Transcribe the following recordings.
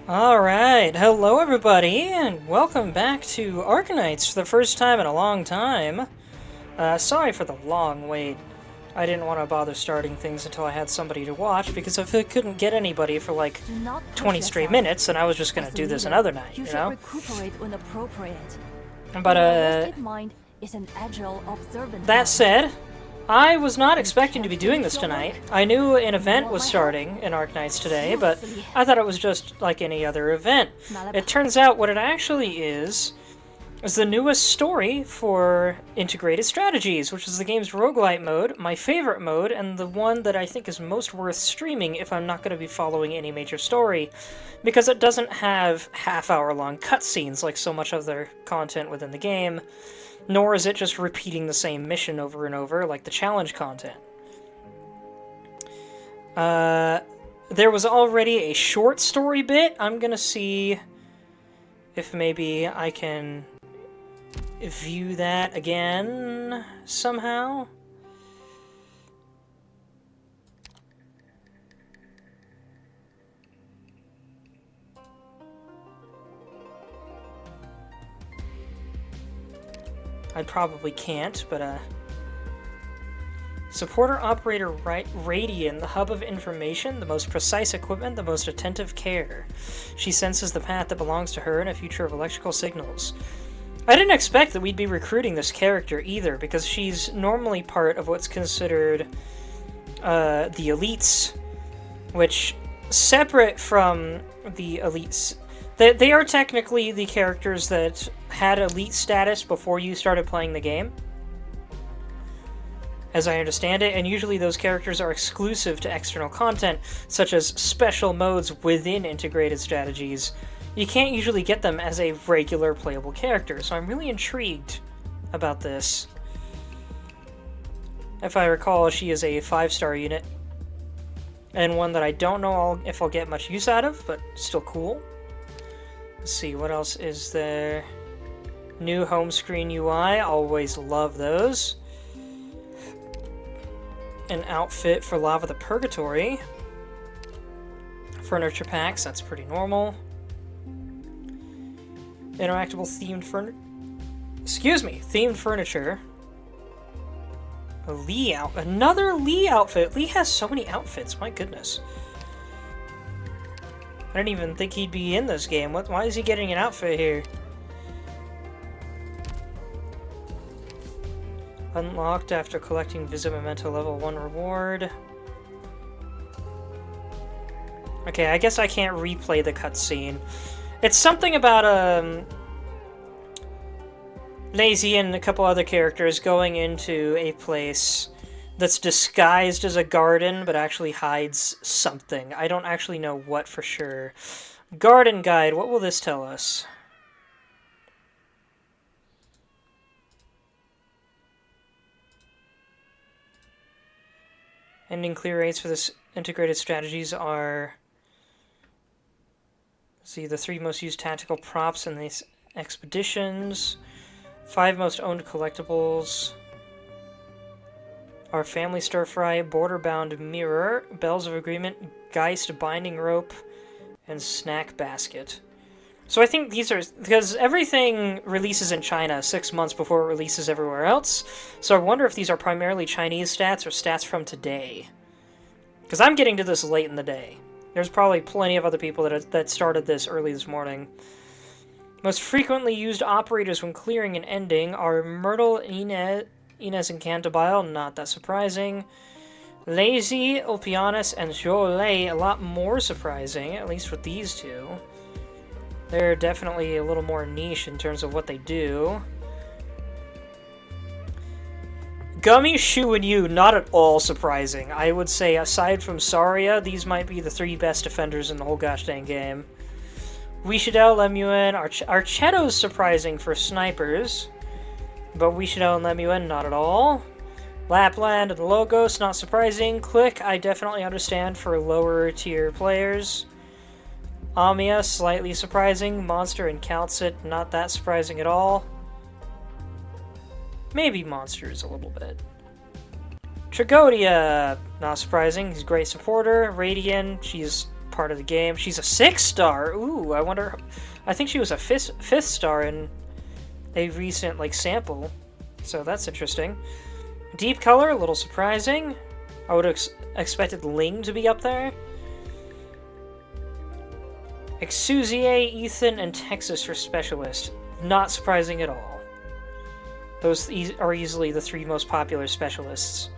Alright, hello everybody, and welcome back to Arknights for the first time in a long time. Sorry for the long wait. I didn't want to bother starting things until I had somebody to watch, because if I couldn't get anybody for like 20 straight minutes, then I was just gonna do this another night, you know? Recuperate when appropriate. But, Mind is an agile, observant that mind. said, I was not expecting to be doing this tonight. I knew an event was starting in Arknights today, but I thought it was just like any other event. It turns out what it actually is the newest story for Integrated Strategies, which is the game's roguelite mode, my favorite mode, and the one that I think is most worth streaming if I'm not going to be following any major story, because it doesn't have half-hour-long cutscenes like so much other content within the game, nor is it just repeating the same mission over and over like the challenge content. There was already a short story bit. I'm gonna see if maybe I can view that again somehow. I probably can't, but, Supporter Operator Radian, the hub of information, the most precise equipment, the most attentive care. She senses the path that belongs to her in a future of electrical signals. I didn't expect that we'd be recruiting this character either, because she's normally part of what's considered, the elites, which, separate from the elites, they are technically the characters that had elite status before you started playing the game, as I understand it, and usually those characters are exclusive to external content, such as special modes within integrated strategies. You can't usually get them as a regular playable character, so I'm really intrigued about this. If I recall, she is a 5-star unit, and one that I don't know if I'll get much use out of, but still cool. Let's see, what else is there? New home screen UI, always love those. An outfit for Lava the Purgatory. Furniture packs, that's pretty normal. Interactable themed themed furniture. A Lee another Lee outfit! Lee has so many outfits, my goodness. I didn't even think he'd be in this game. Why is he getting an outfit here? Unlocked after collecting Visit Memento level 1 reward. Okay, I guess I can't replay the cutscene. It's something about, Lazy and a couple other characters going into a place that's disguised as a garden, but actually hides something. I don't actually know what for sure. Garden guide, what will this tell us? Ending clear rates for this integrated strategies are... Let's see, the 3 most used tactical props in these expeditions. 5 most owned collectibles are Family Stir Fry, Border-Bound Mirror, Bells of Agreement, Geist Binding Rope, and Snack Basket. So I think these are... because everything releases in China 6 months before it releases everywhere else, so I wonder if these are primarily Chinese stats or stats from today. Because I'm getting to this late in the day. There's probably plenty of other people that started this early this morning. Most frequently used operators when clearing and ending are Myrtle, Inez, and Cantabile, not that surprising. Lazy, Ulpianus, and Jolet, a lot more surprising, at least with these two. They're definitely a little more niche in terms of what they do. Gummy, Shu, and Yu, not at all surprising. I would say, aside from Saria, these might be the 3 best defenders in the whole gosh dang game. Wishidel, Lemuel, Archetto's surprising for snipers, but Wishidel and Lemuel, not at all. Lapland and Logos, not surprising. Click, I definitely understand for lower tier players. Amia, slightly surprising. Monster and Calcit, not that surprising at all. Maybe Monsters a little bit. Tragodia, not surprising. He's a great supporter. Radian, she's part of the game. She's a 6-star. Ooh, I wonder. I think she was a fifth star in a recent like sample, so that's interesting. Deep color, a little surprising. I would have expected Ling to be up there. Exusier, Ethan, and Texas for specialist. Not surprising at all. Those are easily the 3 most popular specialists.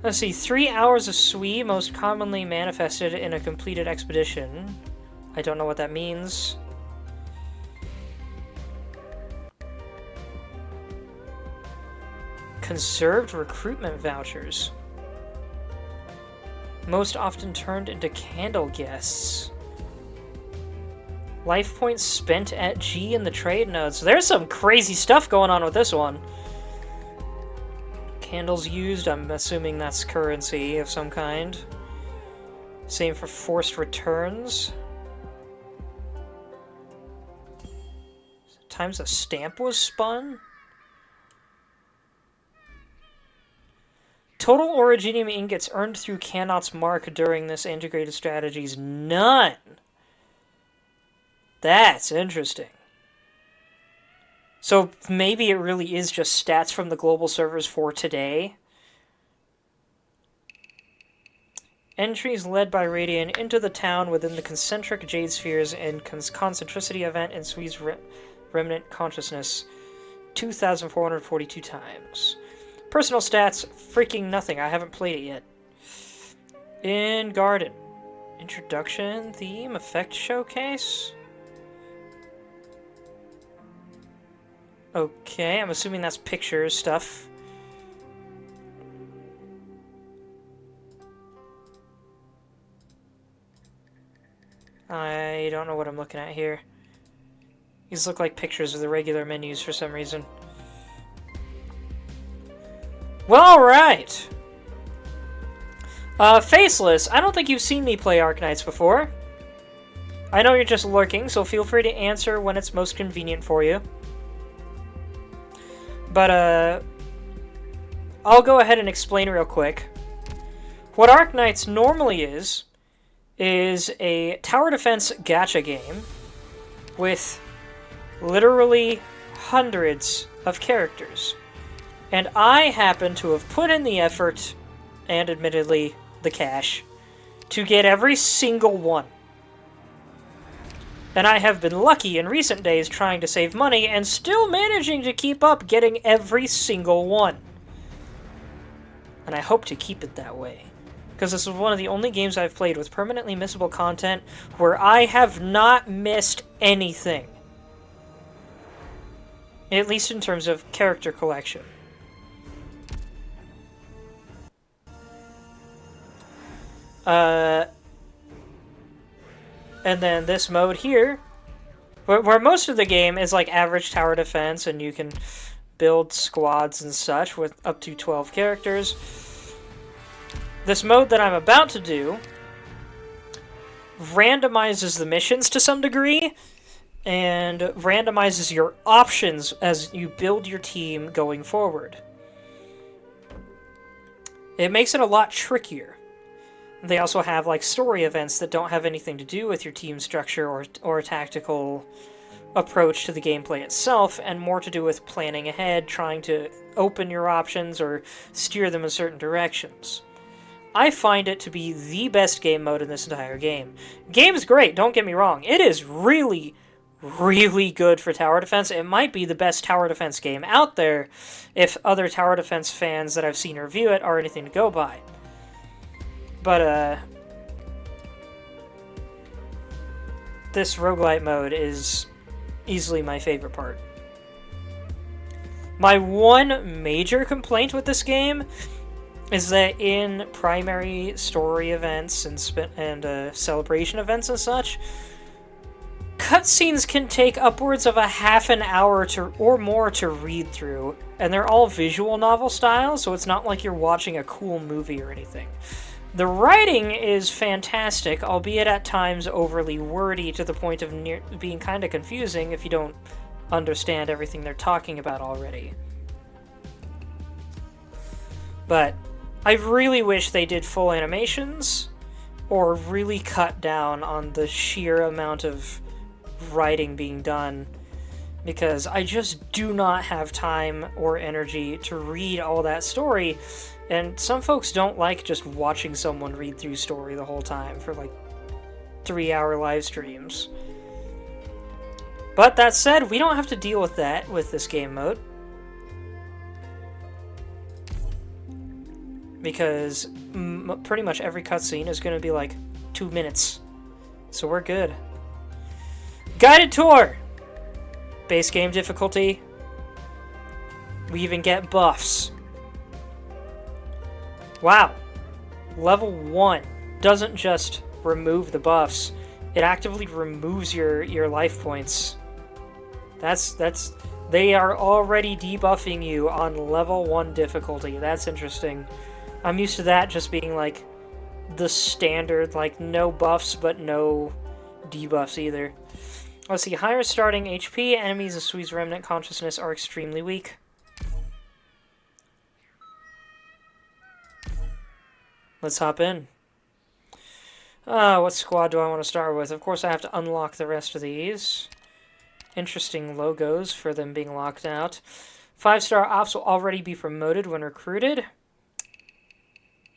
Let's see, 3 hours of Sui, most commonly manifested in a completed expedition. I don't know what that means. Conserved recruitment vouchers. Most often turned into candle guests. Life points spent at G in the trade nodes. There's some crazy stuff going on with this one. Candles used, I'm assuming that's currency of some kind. Same for forced returns. Times a stamp was spun. Total Originium ingots earned through Cannot's mark during this integrated strategies. None. That's interesting. So maybe it really is just stats from the global servers for today. Entries led by Radiant into the town within the concentric jade spheres and concentricity event in Sui's remnant consciousness 2,442 times. Personal stats, freaking nothing. I haven't played it yet. In Garden. Introduction, theme, effect showcase. Okay, I'm assuming that's pictures stuff. I don't know what I'm looking at here. These look like pictures of the regular menus for some reason. Well, alright. Faceless, I don't think you've seen me play Arknights before. I know you're just lurking, so feel free to answer when it's most convenient for you. But, I'll go ahead and explain real quick. What Arknights normally is a tower defense gacha game with literally hundreds of characters. And I happen to have put in the effort, and admittedly, the cash, to get every single one. And I have been lucky in recent days trying to save money and still managing to keep up getting every single one. And I hope to keep it that way. Because this is one of the only games I've played with permanently missable content where I have not missed anything. At least in terms of character collection. And then this mode here, where most of the game is like average tower defense and you can build squads and such with up to 12 characters. This mode that I'm about to do randomizes the missions to some degree and randomizes your options as you build your team going forward. It makes it a lot trickier. They also have like story events that don't have anything to do with your team structure or tactical approach to the gameplay itself, and more to do with planning ahead, trying to open your options or steer them in certain directions. I find it to be the best game mode in this entire game. Game's great, don't get me wrong. It is really, really good for tower defense. It might be the best tower defense game out there if other tower defense fans that I've seen review it are anything to go by. But, this roguelite mode is easily my favorite part. My one major complaint with this game is that in primary story events and celebration events and such, cutscenes can take upwards of a half an hour or more to read through, and they're all visual novel style, so it's not like you're watching a cool movie or anything. The writing is fantastic, albeit at times overly wordy to the point of being kind of confusing if you don't understand everything they're talking about already. But I really wish they did full animations or really cut down on the sheer amount of writing being done, because I just do not have time or energy to read all that story, and some folks don't like just watching someone read through story the whole time for like 3-hour live streams. But that said, we don't have to deal with that with this game mode, because pretty much every cutscene is going to be like 2 minutes, so we're good. Guided tour! Base game difficulty. We even get buffs. Wow. Level 1 doesn't just remove the buffs, it actively removes your life points. They are already debuffing you on level 1 difficulty. That's interesting. I'm used to that just being like the standard, like no buffs but no debuffs either. Let's see, higher starting HP, enemies of Sui's Remnant Consciousness are extremely weak. Let's hop in. What squad do I want to start with? Of course I have to unlock the rest of these. Interesting logos for them being locked out. 5-star ops will already be promoted when recruited.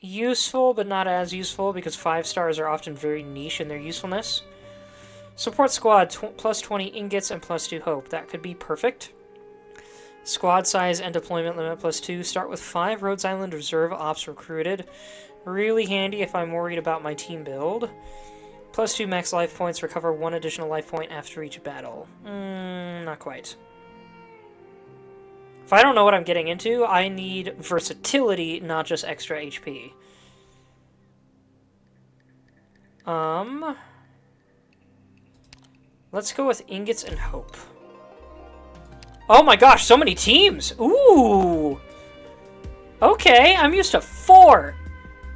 Useful, but not as useful, because 5 stars are often very niche in their usefulness. Support squad, plus 20 ingots and plus 2 hope. That could be perfect. Squad size and deployment limit plus 2. Start with 5 Rhodes Island Reserve ops recruited. Really handy if I'm worried about my team build. Plus 2 max life points. Recover 1 additional life point after each battle. Not quite. If I don't know what I'm getting into, I need versatility, not just extra HP. Let's go with ingots and hope. Oh my gosh, so many teams! Ooh! Okay, I'm used to 4!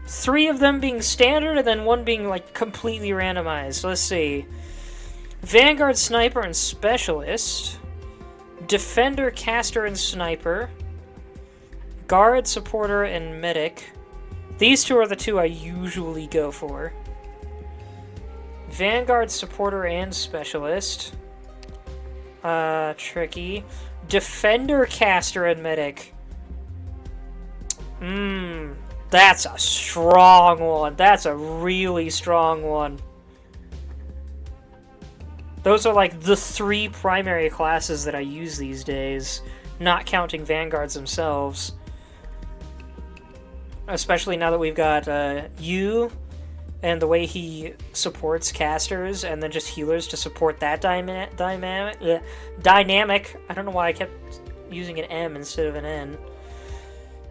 3 of them being standard, and then 1 being, like, completely randomized. Let's see. Vanguard, Sniper, and Specialist. Defender, Caster, and Sniper. Guard, Supporter, and Medic. These 2 are the 2 I usually go for. Vanguard, Supporter, and Specialist. Tricky. Defender, Caster, and Medic. That's a strong one. That's a really strong one. Those are like the 3 primary classes that I use these days, not counting Vanguards themselves. Especially now that we've got Yu, and the way he supports casters, and then just healers to support that dynamic. I don't know why I kept using an M instead of an N.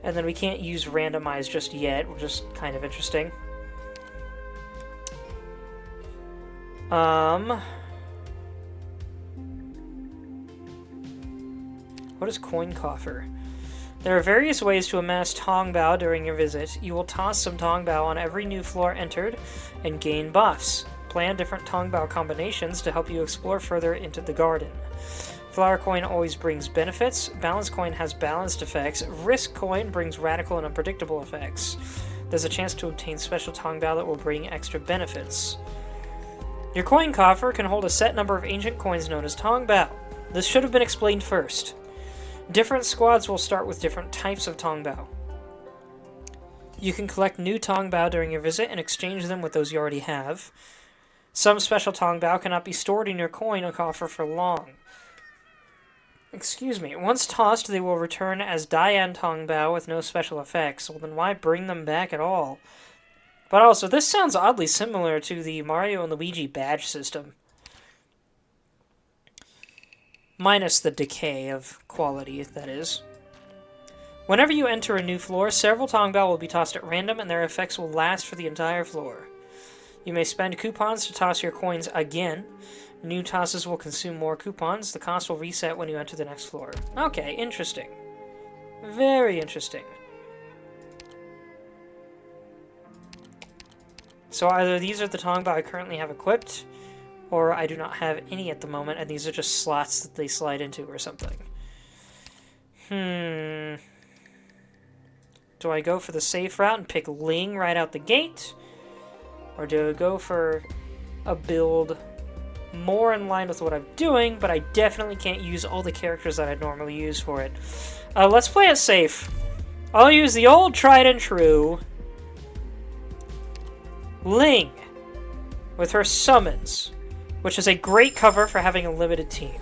And then we can't use randomize just yet, which is kind of interesting. What is Coin Coffer? There are various ways to amass Tongbao during your visit. You will toss some Tongbao on every new floor entered and gain buffs. Plan different Tongbao combinations to help you explore further into the garden. Flower Coin always brings benefits. Balance Coin has balanced effects. Risk Coin brings radical and unpredictable effects. There's a chance to obtain special Tongbao that will bring extra benefits. Your coin coffer can hold a set number of ancient coins known as Tongbao. This should have been explained first. Different squads will start with different types of Tongbao. You can collect new Tongbao during your visit and exchange them with those you already have. Some special Tongbao cannot be stored in your coin coffer for long. Excuse me. Once tossed, they will return as Dian Tongbao with no special effects. Well, then why bring them back at all? But also, this sounds oddly similar to the Mario and Luigi badge system. Minus the decay of quality, that is. Whenever you enter a new floor, several Tongbao will be tossed at random, and their effects will last for the entire floor. You may spend coupons to toss your coins again. New tosses will consume more coupons. The cost will reset when you enter the next floor. Okay, interesting. Very interesting. So either these are the Tongbao I currently have equipped, or I do not have any at the moment, and these are just slots that they slide into or something. Do I go for the safe route and pick Ling right out the gate? Or do I go for a build more in line with what I'm doing, but I definitely can't use all the characters that I'd normally use for it. Let's play it safe. I'll use the old tried and true Ling with her summons, which is a great cover for having a limited team.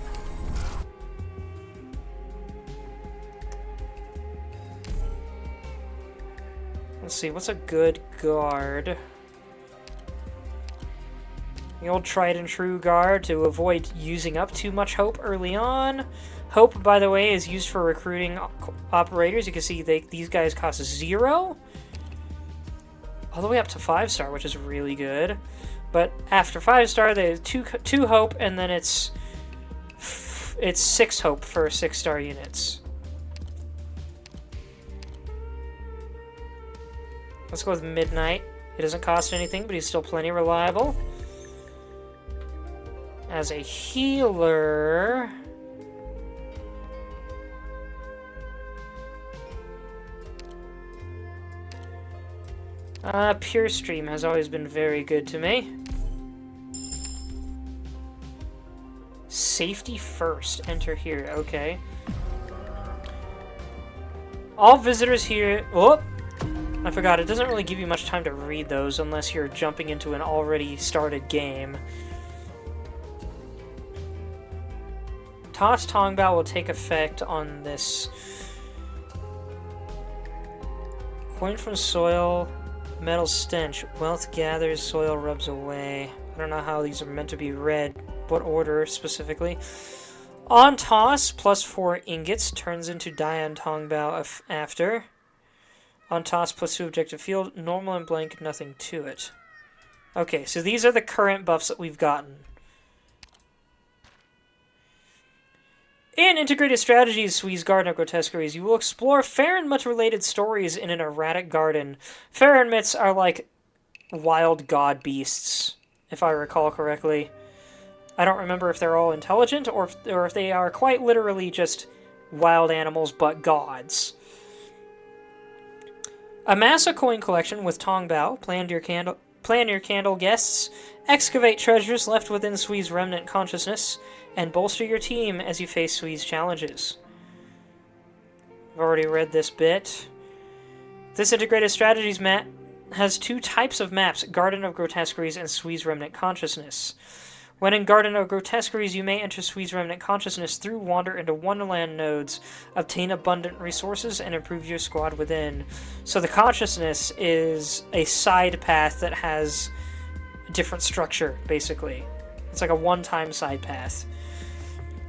Let's see, what's a good guard? The old tried and true guard to avoid using up too much hope early on. Hope, by the way, is used for recruiting operators. You can see these guys cost 0. All the way up to 5-star, which is really good. But after 5-star, they have 2 hope, and then it's 6 hope for 6-star units. Let's go with Midnight. He doesn't cost anything, but he's still plenty reliable. As a healer... Pure Stream has always been very good to me. Safety first. Enter here. Okay. All visitors here... Oh! I forgot. It doesn't really give you much time to read those unless you're jumping into an already started game. Toss Tongbao will take effect on this. Coin from soil, metal stench, wealth gathers, soil rubs away. I don't know how these are meant to be read, what order specifically. On toss, plus 4 ingots, turns into Dian Tongbao after. On toss, plus 2 objective field, normal and blank, nothing to it. Okay, so these are the current buffs that we've gotten. In Integrated Strategies, Sui's Garden of Grotesqueries, you will explore fair and much related stories in an erratic garden. Fair and myths are like wild god beasts, if I recall correctly. I don't remember if they're all intelligent or if they are quite literally just wild animals but gods. Amass a coin collection with Tongbao, plan your candle guests, excavate treasures left within Sui's remnant consciousness, and bolster your team as you face Sui's challenges. I've already read this bit. This Integrated Strategies map has 2 types of maps, Garden of Grotesqueries and Sui's Remnant Consciousness. When in Garden of Grotesqueries, you may enter Sui's Remnant Consciousness through wander into Wonderland nodes, obtain abundant resources, and improve your squad within. So the Consciousness is a side path that has a different structure, basically. It's like a one-time side path.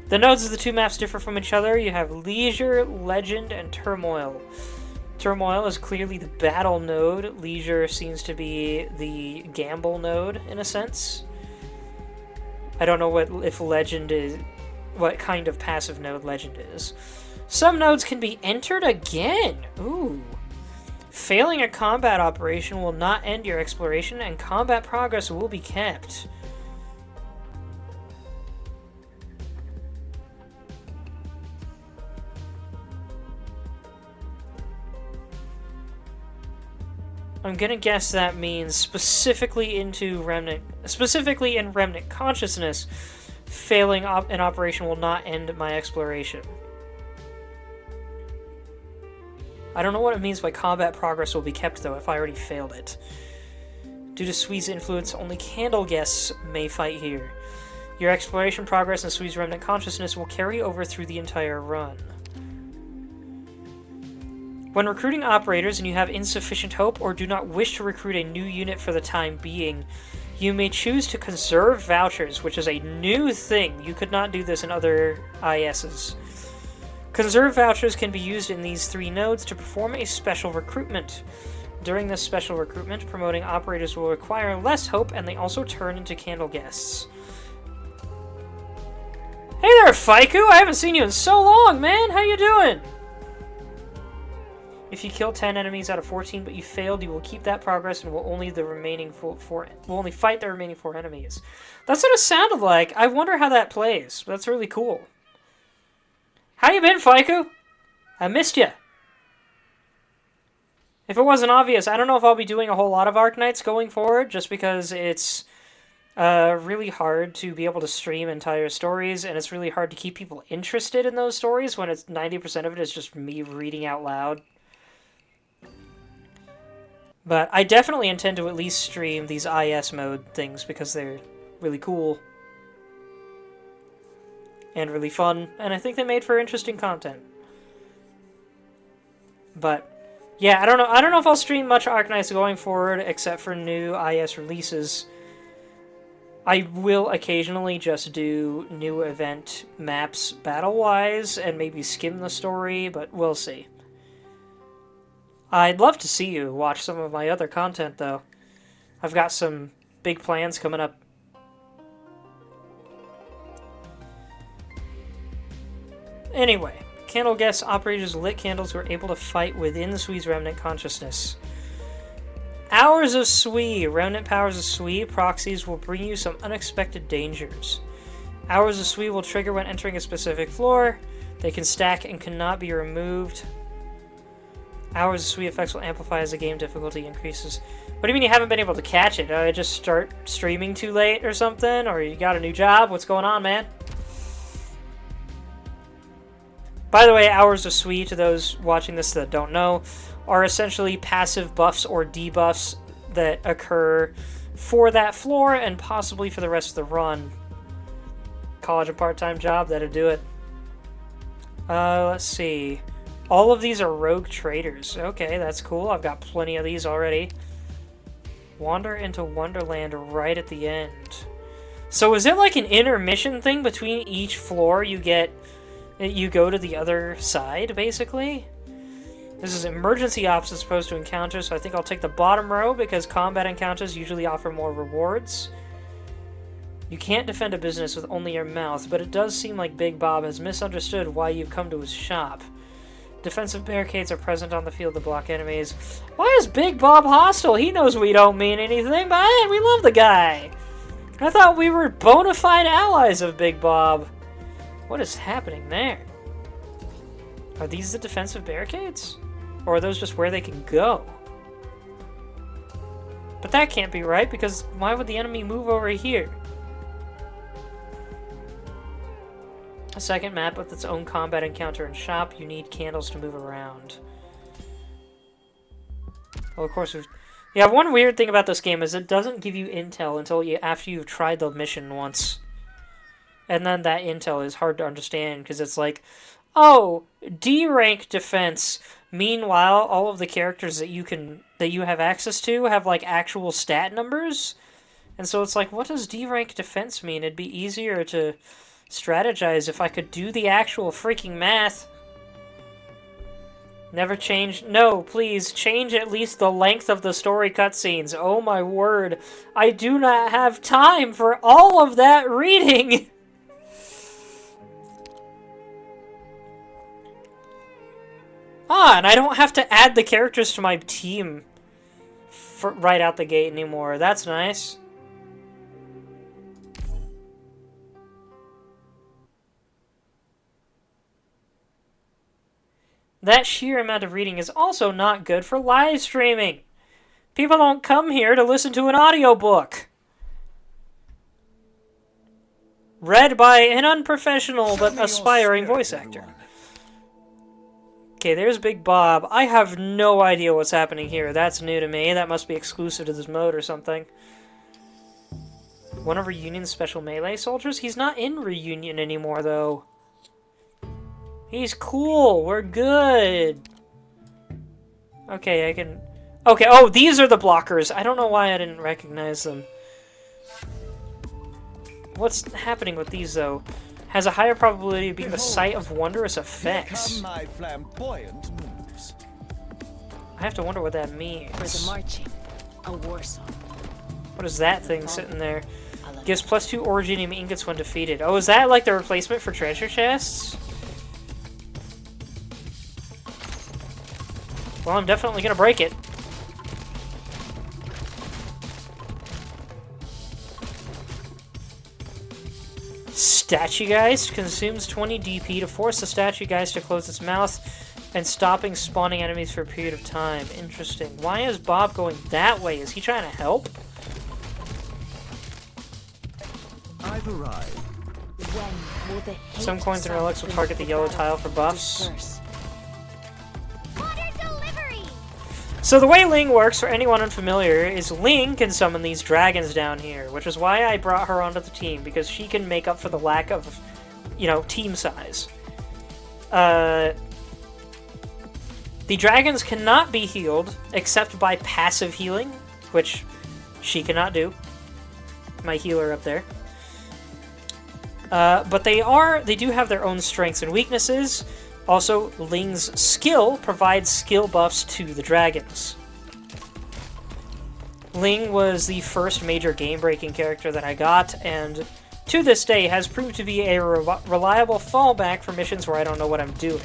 The nodes of the 2 maps differ from each other. You have Leisure, Legend, and Turmoil. Turmoil is clearly the battle node. Leisure seems to be the gamble node, in a sense. I don't know if Legend is... what kind of passive node Legend is. Some nodes can be entered again! Ooh. Failing a combat operation will not end your exploration, and combat progress will be kept. I'm gonna guess that means specifically in Remnant Consciousness, failing an operation will not end my exploration. I don't know what it means by combat progress will be kept, though, if I already failed it. Due to Sui's influence, only candle guests may fight here. Your exploration progress in Sui's Remnant Consciousness will carry over through the entire run. When recruiting operators and you have insufficient hope or do not wish to recruit a new unit for the time being, you may choose to conserve vouchers, which is a new thing. You could not do this in other ISs. Conserve vouchers can be used in these 3 nodes to perform a special recruitment. During this special recruitment, promoting operators will require less hope, and they also turn into candle guests. Hey there, Faiku! I haven't seen you in so long, man! How you doing? If you kill 10 enemies out of 14 but you failed, you will keep that progress and will only fight the remaining 4 enemies. That's what it sounded like. I wonder how that plays. That's really cool. How you been, Faiku? I missed you. If it wasn't obvious, I don't know if I'll be doing a whole lot of Arknights going forward, just because it's really hard to be able to stream entire stories, and it's really hard to keep people interested in those stories when it's 90% of it is just me reading out loud. But I definitely intend to at least stream these IS mode things because they're really cool and really fun, and I think they made for interesting content. But yeah, I don't know if I'll stream much Arknights going forward except for new IS releases. I will occasionally just do new event maps battle-wise and maybe skim the story, but we'll see. I'd love to see you watch some of my other content, though. I've got some big plans coming up. Anyway, candle guests operators lit candles were able to fight within the Sui's remnant consciousness. Hours of Sui. Remnant powers of Sui proxies will bring you some unexpected dangers. Hours of Sui will trigger when entering a specific floor. They can stack and cannot be removed. Hours of Sui effects will amplify as the game difficulty increases. What do you mean you haven't been able to catch it? Did I just start streaming too late or something? Or you got a new job? What's going on, man? By the way, Hours of Sui, to those watching this that don't know, are essentially passive buffs or debuffs that occur for that floor and possibly for the rest of the run. College and part-time job, that'd do it. Let's see. All of these are rogue traders. Okay, that's cool. I've got plenty of these already. Wander into Wonderland right at the end. So is it like an intermission thing between each floor you go to the other side, basically? This is emergency ops as opposed to encounters, so I think I'll take the bottom row because combat encounters usually offer more rewards. You can't defend a business with only your mouth, but it does seem like Big Bob has misunderstood why you've come to his shop. Defensive barricades are present on the field to block enemies. Why is Big Bob hostile? He knows we don't mean anything, but hey, we love the guy. I thought we were bona fide allies of Big Bob. What is happening there? Are these the defensive barricades? Or are those just where they can go? But that can't be right, because why would the enemy move over here? A second map with its own combat encounter and shop. You need candles to move around. Well, of course, yeah, one weird thing about this game is it doesn't give you intel until after you've tried the mission once. And then that intel is hard to understand, because it's like, oh, D rank defense. Meanwhile, all of the characters that you have access to have like actual stat numbers. And so it's like, what does D rank defense mean? It'd be easier to strategize if I could do the actual freaking math. Never change. No, please, change at least the length of the story cutscenes. Oh my word. I do not have time for all of that reading. Ah, and I don't have to add the characters to my team right out the gate anymore. That's nice. That sheer amount of reading is also not good for live streaming. People don't come here to listen to an audiobook. Read by an unprofessional but aspiring voice actor. Okay, there's Big Bob. I have no idea what's happening here. That's new to me. That must be exclusive to this mode or something. One of Reunion's special melee soldiers? He's not in Reunion anymore, though. He's cool. We're good. Okay, I can... Okay, oh, these are the blockers. I don't know why I didn't recognize them. What's happening with these, though? Has a higher probability of being the site of wondrous effects. My flamboyant moves. I have to wonder what that means. For the marching, a war song. What is that thing sitting there? Gives +2 Originium ingots when defeated. Oh, is that like the replacement for treasure chests? Well, I'm definitely gonna break it. Statue Geist consumes 20 DP to force the Statue Geist to close its mouth. and stopping spawning enemies for a period of time. Interesting. Why is Bob going that way? Is he trying to help? I've arrived. When will the Some coins and relics will target the yellow tile for buffs. Water delivery! So the way Ling works, for anyone unfamiliar, is Ling can summon these dragons down here, which is why I brought her onto the team, because she can make up for the lack of, you know, team size. The dragons cannot be healed except by passive healing, which she cannot do. My healer up there. But they do have their own strengths and weaknesses. Also, Ling's skill provides skill buffs to the dragons. Ling was the first major game-breaking character that I got, and to this day has proved to be a reliable fallback for missions where I don't know what I'm doing.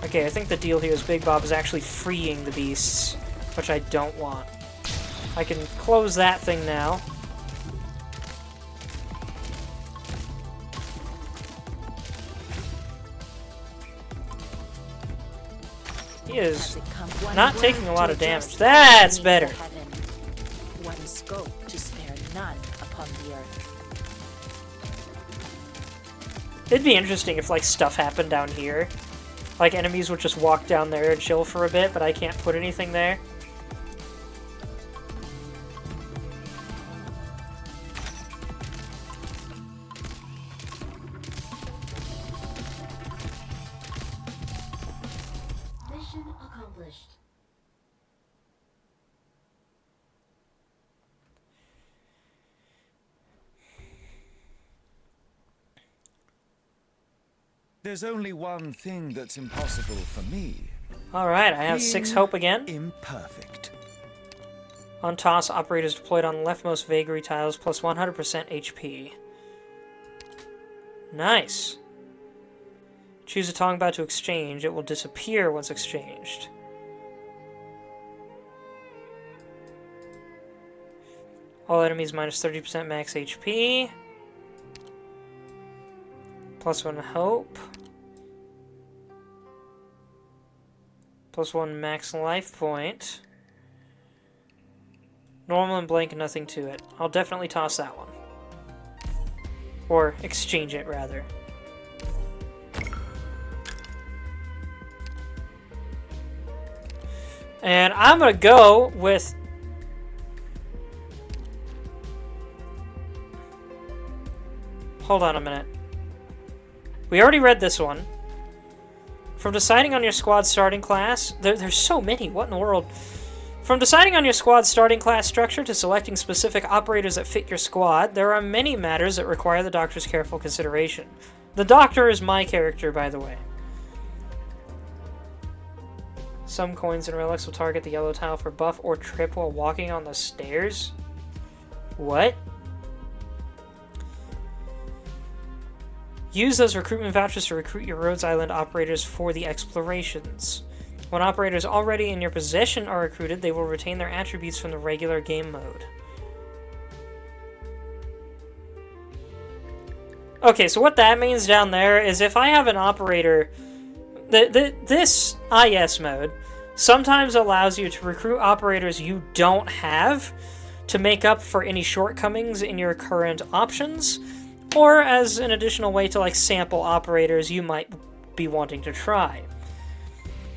Okay, I think the deal here is Big Bob is actually freeing the beasts, which I don't want. I can close that thing now. He is not taking a lot of damage. That's better. One scope to spare none upon the earth. It'd be interesting if, like, stuff happened down here. Like, enemies would just walk down there and chill for a bit, but I can't put anything there. Mission accomplished. There's only one thing that's impossible for me. Alright, I have 6 hope again. Imperfect. On toss, operators deployed on leftmost vagary tiles plus 100% HP. Nice. Choose a Tongba to exchange. It will disappear once exchanged. All enemies minus 30% max HP. Plus 1 hope. Plus 1 max life point. Normal and blank, nothing to it. I'll definitely toss that one. Or exchange it, rather. And I'm gonna go with... Hold on a minute. We already read this one. From deciding on your squad starting class... There's so many, what in the world? From deciding on your squad's starting class structure to selecting specific operators that fit your squad, there are many matters that require the Doctor's careful consideration. The Doctor is my character, by the way. Some coins and relics will target the yellow tile for buff or trip while walking on the stairs. What? Use those recruitment vouchers to recruit your Rhodes Island operators for the explorations. When operators already in your possession are recruited, they will retain their attributes from the regular game mode. Okay, so what that means down there is if I have an operator... This IS mode sometimes allows you to recruit operators you don't have to make up for any shortcomings in your current options, or as an additional way to, like, sample operators you might be wanting to try.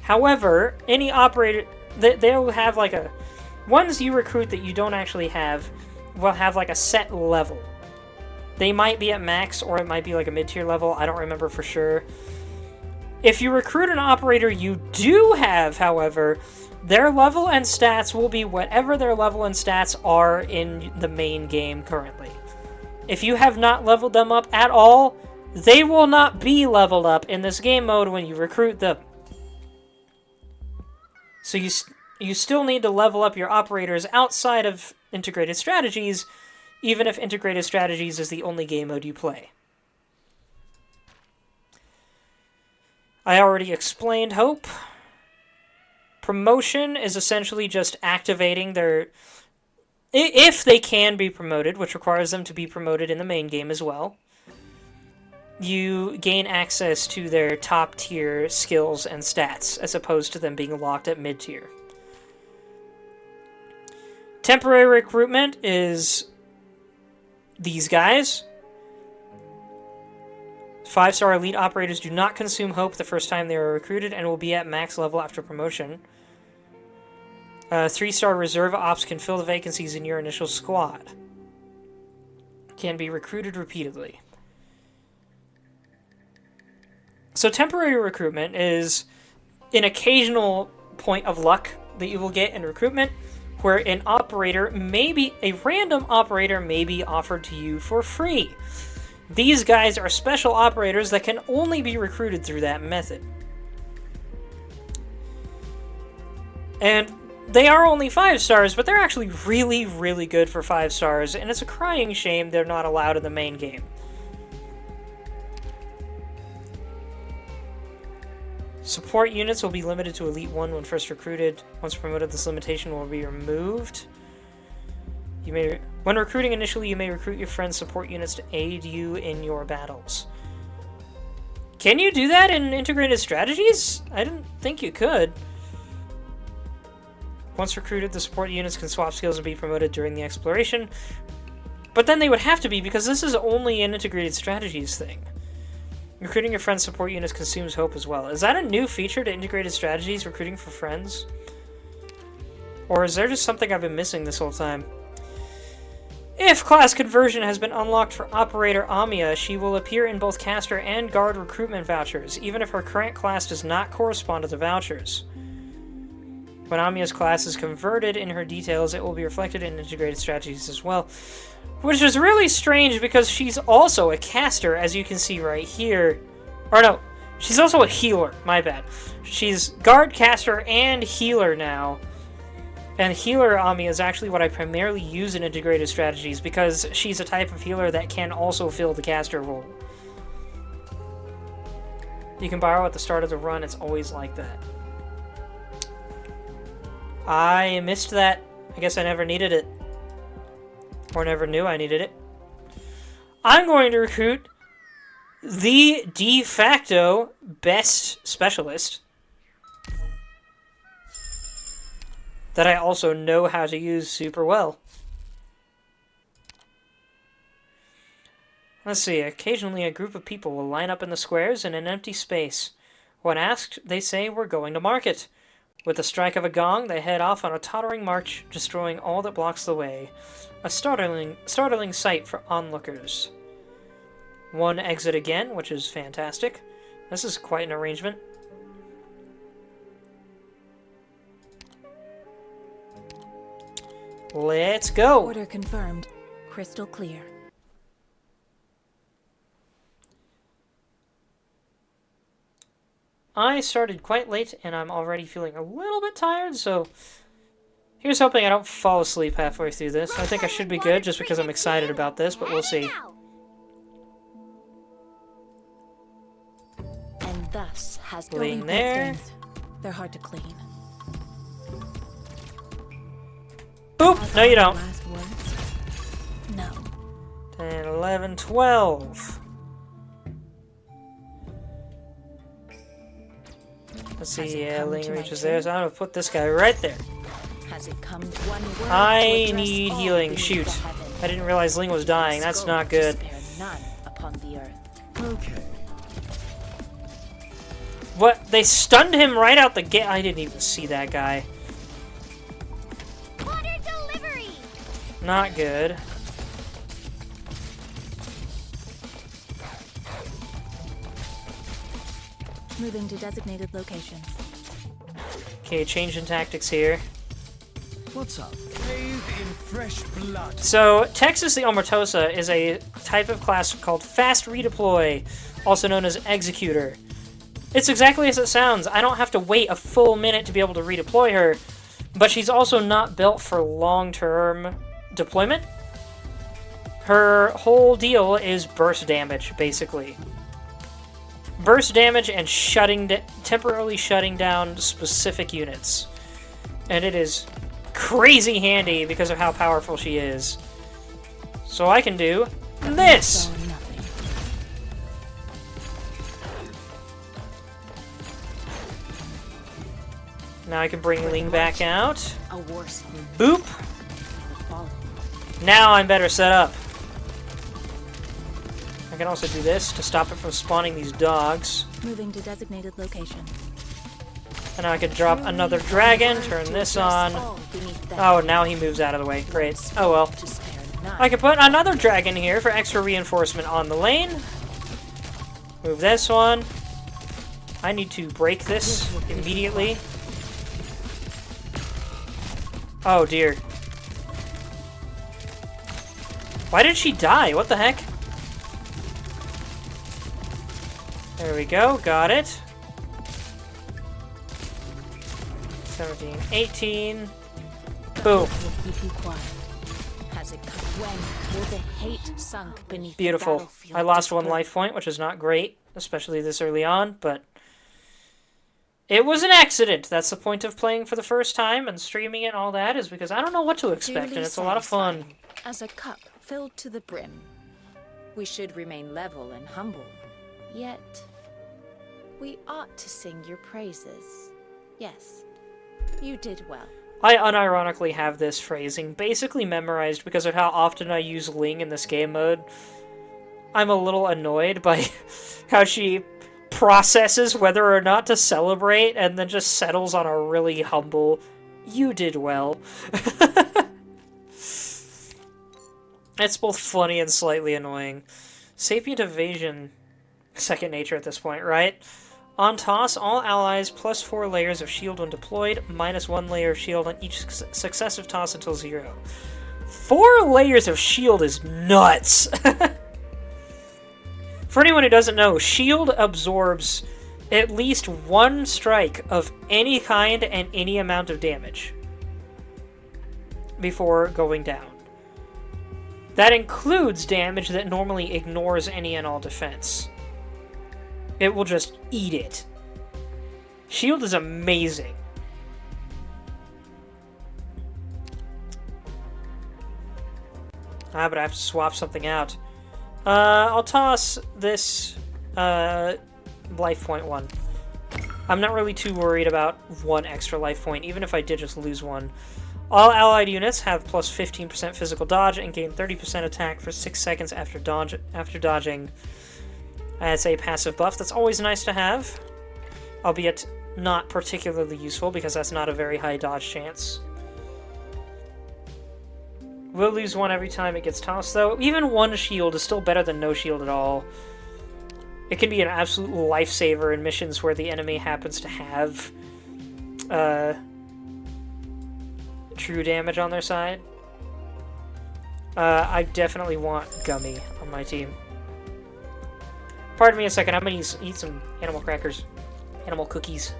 However, any operator, they'll have like a... Ones you recruit that you don't actually have will have like a set level. They might be at max, or it might be like a mid-tier level, I don't remember for sure. If you recruit an operator you do have, however, their level and stats will be whatever their level and stats are in the main game currently. If you have not leveled them up at all, they will not be leveled up in this game mode when you recruit them. So you still need to level up your operators outside of Integrated Strategies, even if Integrated Strategies is the only game mode you play. I already explained Hope. Promotion is essentially just activating their If they can be promoted, which requires them to be promoted in the main game as well, you gain access to their top tier skills and stats, as opposed to them being locked at mid tier. Temporary recruitment is these guys. 5-star elite operators do not consume hope the first time they are recruited and will be at max level after promotion. 3-star reserve ops can fill the vacancies in your initial squad. Can be recruited repeatedly. So temporary recruitment is an occasional point of luck that you will get in recruitment where an operator, maybe a random operator, may be offered to you for free. These guys are special operators that can only be recruited through that method. And they are only 5 stars, but they're actually really, really good for 5 stars, and it's a crying shame they're not allowed in the main game. Support units will be limited to Elite 1 when first recruited. Once promoted, this limitation will be removed. When recruiting initially, you may recruit your friends' support units to aid you in your battles. Can you do that in integrated strategies? I didn't think you could. Once recruited, the support units can swap skills and be promoted during the exploration. But then they would have to be, because this is only an integrated strategies thing. Recruiting your friends' support units consumes hope as well. Is that a new feature to integrated strategies, recruiting for friends? Or is there just something I've been missing this whole time? If class conversion has been unlocked for Operator Amiya, she will appear in both caster and guard recruitment vouchers, even if her current class does not correspond to the vouchers. When Amiya's class is converted in her details, it will be reflected in integrated strategies as well. Which is really strange because she's also a caster, as you can see right here. Or no, she's also a healer, my bad. She's guard, caster, and healer now. And healer Amiya is actually what I primarily use in integrated strategies because she's a type of healer that can also fill the caster role. You can borrow at the start of the run, it's always like that. I missed that. I guess I never needed it. Or never knew I needed it. I'm going to recruit the de facto best specialist that I also know how to use super well. Let's see, occasionally a group of people will line up in the squares in an empty space. When asked, they say, "We're going to market." With the strike of a gong, they head off on a tottering march, destroying all that blocks the way. A startling sight for onlookers. One exit again, which is fantastic. This is quite an arrangement. Let's go! Order confirmed. Crystal clear. I started quite late, and I'm already feeling a little bit tired, so here's hoping I don't fall asleep halfway through this. I think I should be good, just because I'm excited about this, but we'll see. And thus has Lean there. They're hard to clean. Boop! No, you don't. Last words? No. 10, 11, 12. Let's see, yeah, Ling reaches there, so I'm gonna put this guy right there. Has it come one word I to address need all healing. beneath Shoot. the heaven? I didn't realize Ling was dying. That's Scope not to good. spare none upon the earth. Okay. What? They stunned him right out the gate? I didn't even see that guy. Water delivery! Not good. Moving to designated location. Okay, change in tactics here. What's up? Bathe in fresh blood. So, Texas the Omertosa is a type of class called Fast Redeploy, also known as Executor. It's exactly as it sounds. I don't have to wait a full minute to be able to redeploy her, but she's also not built for long-term deployment. Her whole deal is burst damage, basically. Burst damage and temporarily shutting down specific units. And it is crazy handy because of how powerful she is. So I can do this! So nothing. Now I can bring Ling back out. A worse group Boop! will follow. Now I'm better set up. I can also do this to stop it from spawning these dogs. Moving to designated location. And now I can drop another dragon, turn this on. Oh, now he moves out of the way. Great. Oh well. To spare none. I can put another dragon here for extra reinforcement on the lane. Move this one. I need to break this immediately. Oh dear. Why did she die? What the heck? There we go. Got it. 17, 18. Boom. Will keep you quiet. Has it come? When will the hate sunk beneath the Beautiful. battlefield I lost one display? life point, which is not great, especially this early on, but it was an accident. That's the point of playing for the first time and streaming it and all that, is because I don't know what to expect, and it's a lot of fun. Satisfying. As a cup filled to the brim. We should remain level and humble. Yet, we ought to sing your praises. Yes, you did well. I unironically have this phrasing basically memorized because of how often I use Ling in this game mode. I'm a little annoyed by how she processes whether or not to celebrate and then just settles on a really humble, "You did well." It's both funny and slightly annoying. Sapient Evasion, second nature at this point, right? On toss, all allies plus 4 layers of shield when deployed, minus 1 layer of shield on each successive toss until 0. 4 layers of shield is nuts! For anyone who doesn't know, shield absorbs at least 1 strike of any kind and any amount of damage before going down. That includes damage that normally ignores any and all defense. It will just eat it. Shield is amazing. But I have to swap something out. I'll toss this life point 1. I'm not really too worried about 1 extra life point, even if I did just lose 1. All allied units have plus 15% physical dodge and gain 30% attack for 6 seconds after dodging. As a passive buff, that's always nice to have, albeit not particularly useful because that's not a very high dodge chance. We'll lose 1 every time it gets tossed, though. Even 1 shield is still better than no shield at all. It can be an absolute lifesaver in missions where the enemy happens to have true damage on their side. I definitely want Gummy on my team. Pardon me a second, I'm gonna eat some animal crackers. Animal cookies.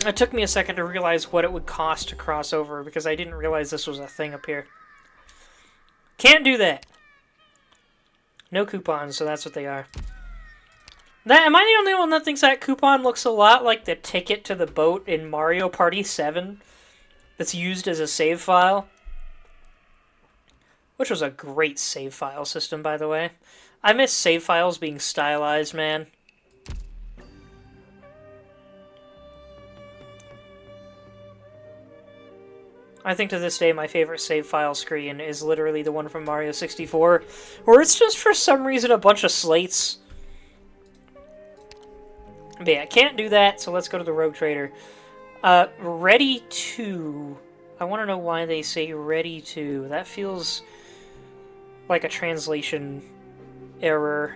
It took me a second to realize what it would cost to cross over because I didn't realize this was a thing up here. Can't do that. No coupons, so that's what they are. Am I the only one that thinks that coupon looks a lot like the ticket to the boat in Mario Party 7 that's used as a save file? Which was a great save file system, by the way. I miss save files being stylized, man. I think to this day my favorite save file screen is literally the one from Mario 64, where it's just for some reason a bunch of slates. But yeah, can't do that, so let's go to the Rogue Trader. Ready to... I want to know why they say ready to. That feels like a translation error.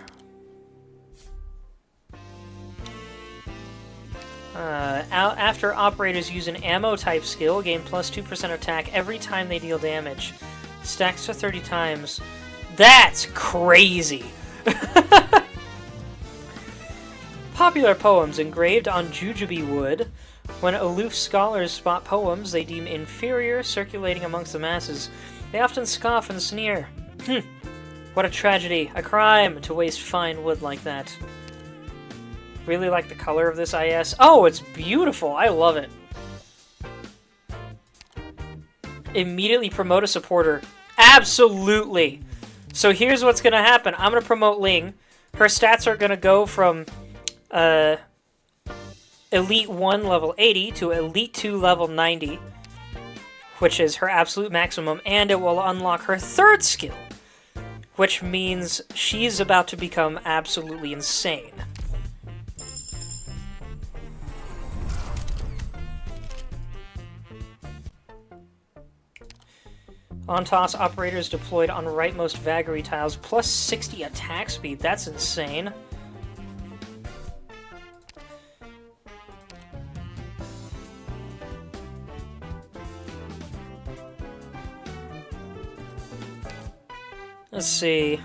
After operators use an ammo-type skill, gain plus 2% attack every time they deal damage. Stacks to 30 times. That's crazy! Popular poems engraved on jujube wood. When aloof scholars spot poems they deem inferior circulating amongst the masses, they often scoff and sneer. What a tragedy, a crime, to waste fine wood like that. Really like the color of this IS. Oh, it's beautiful! I love it. Immediately promote a supporter. Absolutely! So here's what's gonna happen. I'm gonna promote Ling. Her stats are gonna go from Elite 1 level 80 to Elite 2 level 90, which is her absolute maximum, and it will unlock her third skill, which means she's about to become absolutely insane. On-toss operators deployed on rightmost vagary tiles, plus 60 attack speed. That's insane. Let's see.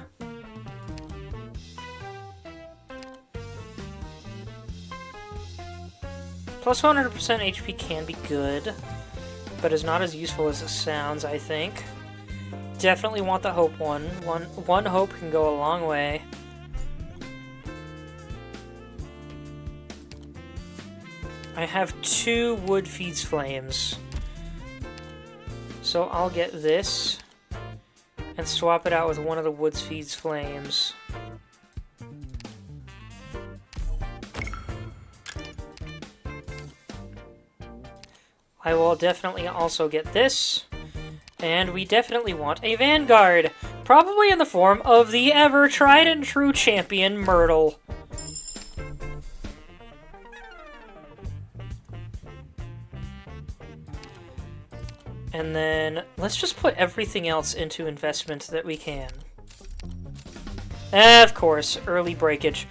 Plus 100% HP can be good, but is not as useful as it sounds, I think. Definitely want the hope one. One hope can go a long way. I have 2 wood feeds flames. So I'll get this and swap it out with one of the woods feeds flames. I will definitely also get this, and we definitely want a Vanguard, probably in the form of the ever tried and true champion Myrtle. And then, let's just put everything else into investment that we can. Of course, early breakage.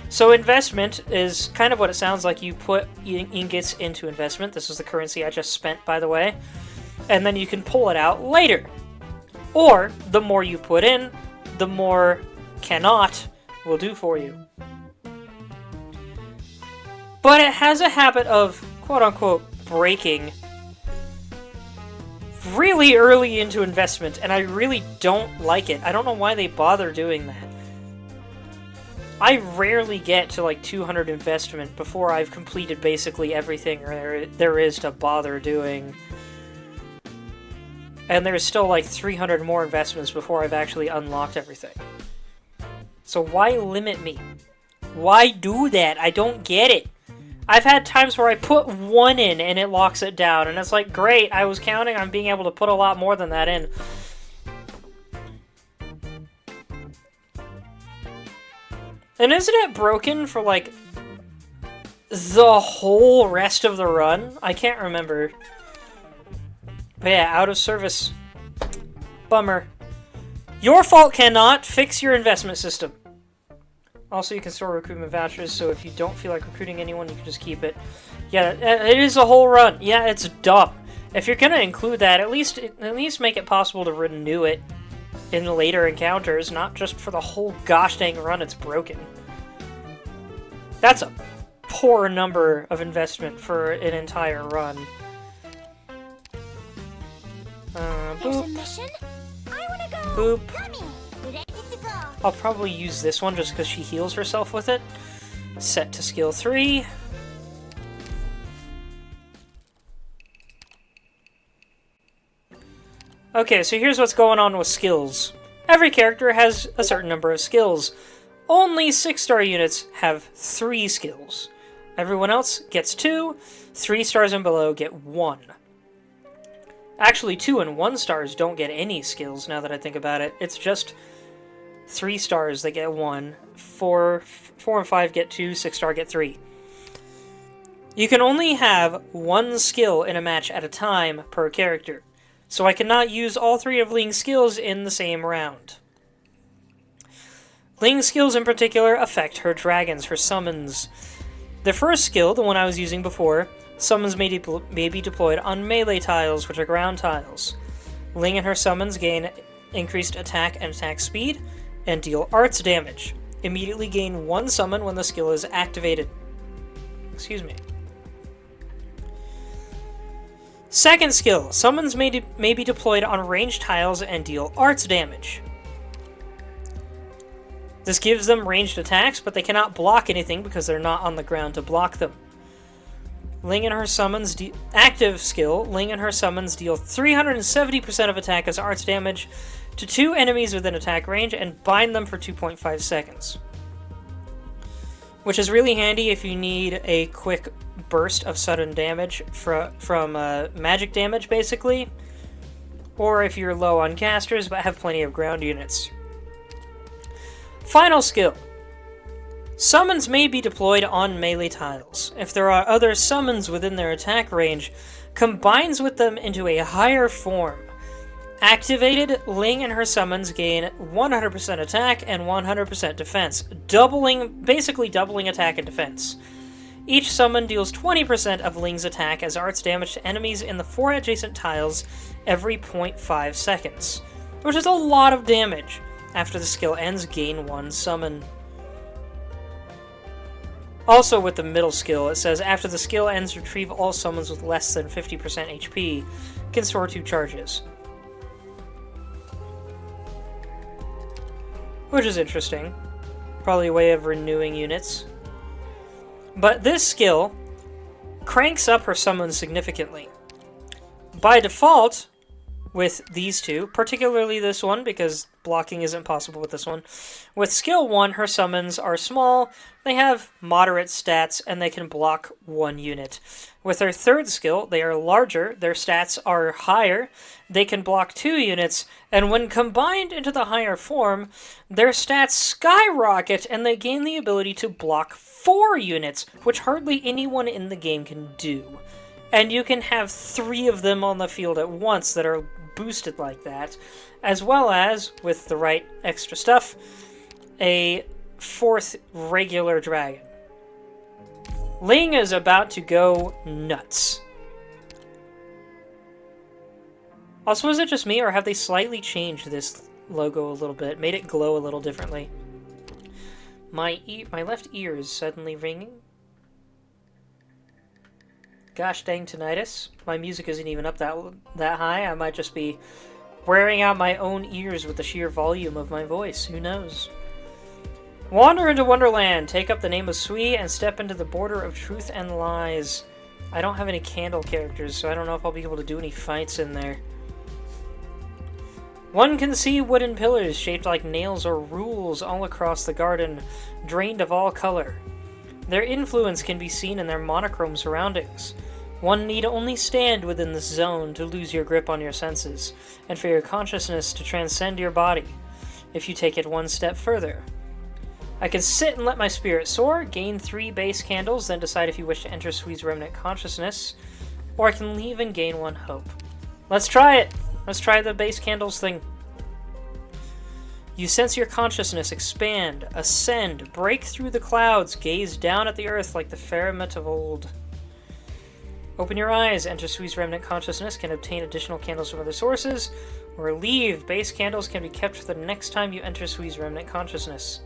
So investment is kind of what it sounds like. You put ingots into investment. This is the currency I just spent, by the way. And then you can pull it out later. Or, the more you put in, the more cannot will do for you. But it has a habit of, quote-unquote, breaking really early into investment, and I really don't like it. I don't know why they bother doing that. I rarely get to like 200 investment before I've completed basically everything there is to bother doing. And there's still like 300 more investments before I've actually unlocked everything. So why limit me? Why do that? I don't get it. I've had times where I put 1 in and it locks it down, and it's like, great, I was counting on being able to put a lot more than that in. And isn't it broken for, like, the whole rest of the run? I can't remember. But yeah, out of service. Bummer. Your fault cannot fix your investment system. Also, you can store recruitment vouchers, so if you don't feel like recruiting anyone, you can just keep it. Yeah, it is a whole run. Yeah, it's dumb. If you're gonna include that, at least make it possible to renew it in later encounters, not just for the whole gosh dang run it's broken. That's a poor number of investment for an entire run. There's a Boop. mission? I wanna go! Boop. Nami, ready to go! I'll probably use this one just because she heals herself with it. Set to skill 3. Okay, so here's what's going on with skills. Every character has a certain number of skills. Only 6-star units have 3 skills. Everyone else gets 2. 3 stars and below get 1. Actually, 2 and 1 stars don't get any skills, now that I think about it. It's just 3 stars that get 1. 4 and 5 get 2, 6 star get 3. You can only have 1 skill in a match at a time per character, so I cannot use all 3 of Ling's skills in the same round. Ling's skills in particular affect her dragons, her summons. The first skill, the one I was using before, summons may be deployed on melee tiles, which are ground tiles. Ling and her summons gain increased attack and attack speed, and deal arts damage. Immediately gain 1 summon when the skill is activated. Excuse me. Second skill. Summons may be deployed on ranged tiles and deal arts damage. This gives them ranged attacks, but they cannot block anything because they're not on the ground to block them. Ling and her summons active skill. Ling and her summons deal 370% of attack as arts damage to 2 enemies within attack range and bind them for 2.5 seconds. Which is really handy if you need a quick burst of sudden damage from magic damage, basically. Or if you're low on casters but have plenty of ground units. Final skill. Summons may be deployed on melee tiles. If there are other summons within their attack range, combines with them into a higher form. Activated, Ling and her summons gain 100% attack and 100% defense, basically doubling attack and defense. Each summon deals 20% of Ling's attack as arts damage to enemies in the 4 adjacent tiles every 0.5 seconds, which is a lot of damage. After the skill ends, gain 1 summon. Also with the middle skill, it says, after the skill ends, retrieve all summons with less than 50% HP. Can store 2 charges. Which is interesting. Probably a way of renewing units. But this skill cranks up her summons significantly. By default, with these two, particularly this one, because blocking isn't possible with this one. With skill 1, her summons are small, they have moderate stats, and they can block 1 unit. With her third skill, they are larger, their stats are higher, they can block 2 units, and when combined into the higher form, their stats skyrocket, and they gain the ability to block 4 units, which hardly anyone in the game can do. And you can have 3 of them on the field at once that are boosted like that, as well as, with the right extra stuff, a 4th regular dragon. Ling is about to go nuts. Also, is it just me, or have they slightly changed this logo a little bit, made it glow a little differently? My left ear is suddenly ringing. Gosh dang tinnitus. My music isn't even up that high. I might just be wearing out my own ears with the sheer volume of my voice. Who knows? Wander into Wonderland. Take up the name of Sui and step into the border of truth and lies. I don't have any candle characters, so I don't know if I'll be able to do any fights in there. One can see wooden pillars shaped like nails or rules all across the garden, drained of all color. Their influence can be seen in their monochrome surroundings. One need only stand within this zone to lose your grip on your senses, and for your consciousness to transcend your body, if you take it one step further. I can sit and let my spirit soar, gain 3 base candles, then decide if you wish to enter Sui's remnant consciousness, or I can leave and gain 1 hope. Let's try it! Let's try the base candles thing. You sense your consciousness expand, ascend, break through the clouds, gaze down at the earth like the Faramut of old. Open your eyes, enter Sui's remnant consciousness, can obtain additional candles from other sources, or leave. Base candles can be kept for the next time you enter Sui's remnant consciousness.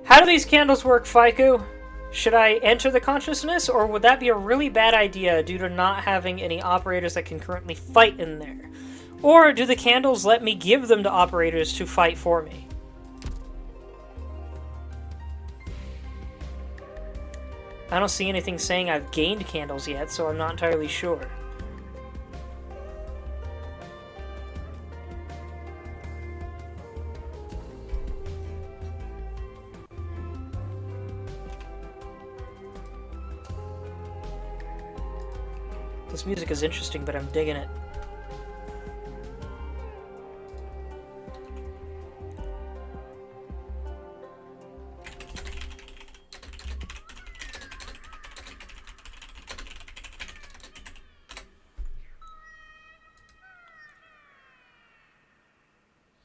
How do these candles work, Fiku? Should I enter the consciousness, or would that be a really bad idea due to not having any operators that can currently fight in there? Or do the candles let me give them to operators to fight for me? I don't see anything saying I've gained candles yet, so I'm not entirely sure. This music is interesting, but I'm digging it.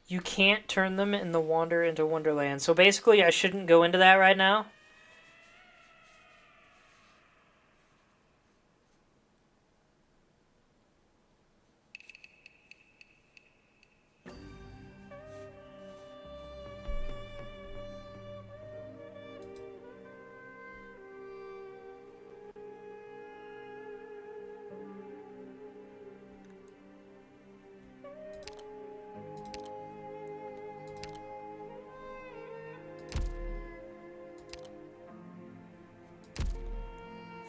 You can't turn them in the Wander into Wonderland. So basically, I shouldn't go into that right now.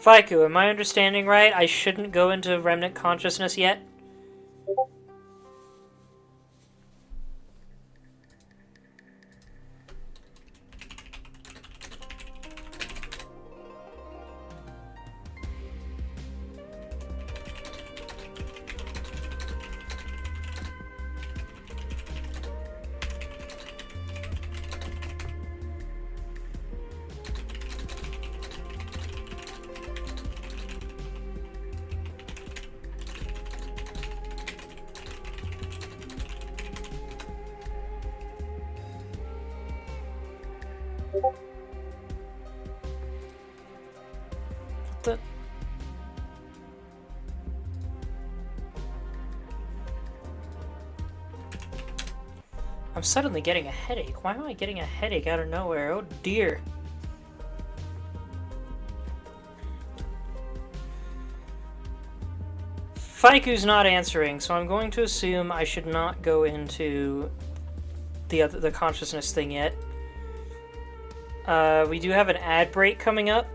Faiku, am I understanding right? I shouldn't go into Remnant Consciousness yet? The... I'm suddenly getting a headache. Why am I getting a headache out of nowhere? Oh dear. Faiku's not answering, so I'm going to assume I should not go into the consciousness thing yet. We do have an ad break coming up.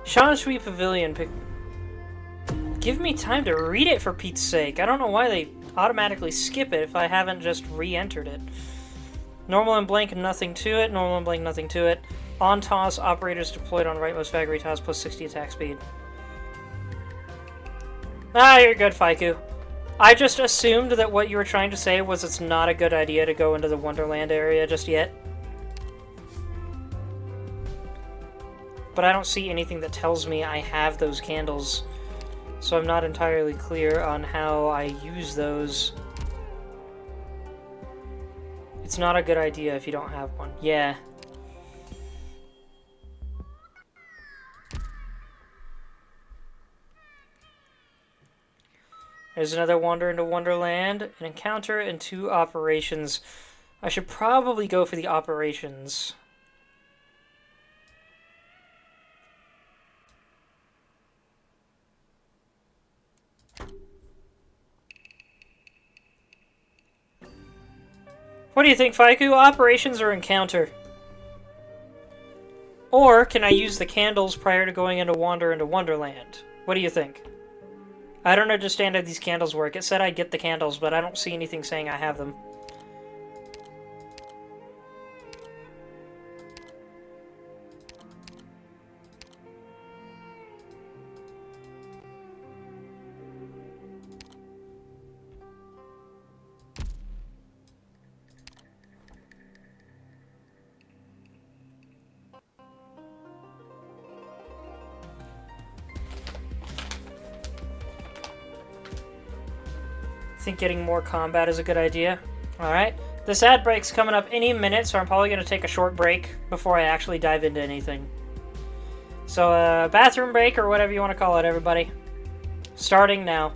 Shanshui Pavilion. Give me time to read it, for Pete's sake. I don't know why they automatically skip it if I haven't just re-entered it. Normal and blank, nothing to it. Normal and blank, nothing to it. On toss, operators deployed on rightmost Valkyrie toss, plus 60 attack speed. Ah, you're good, Faiku. I just assumed that what you were trying to say was it's not a good idea to go into the Wonderland area just yet. But I don't see anything that tells me I have those candles, so I'm not entirely clear on how I use those. It's not a good idea if you don't have one. Yeah. There's another Wander into Wonderland, an encounter, and 2 operations. I should probably go for the operations. What do you think, Faiku? Operations or encounter? Or can I use the candles prior to going into Wander into Wonderland? What do you think? I don't understand how these candles work. It said I'd get the candles, but I don't see anything saying I have them. I think getting more combat is a good idea. Alright. This ad break's coming up any minute, so I'm probably going to take a short break before I actually dive into anything. So, bathroom break, or whatever you want to call it, everybody. Starting now.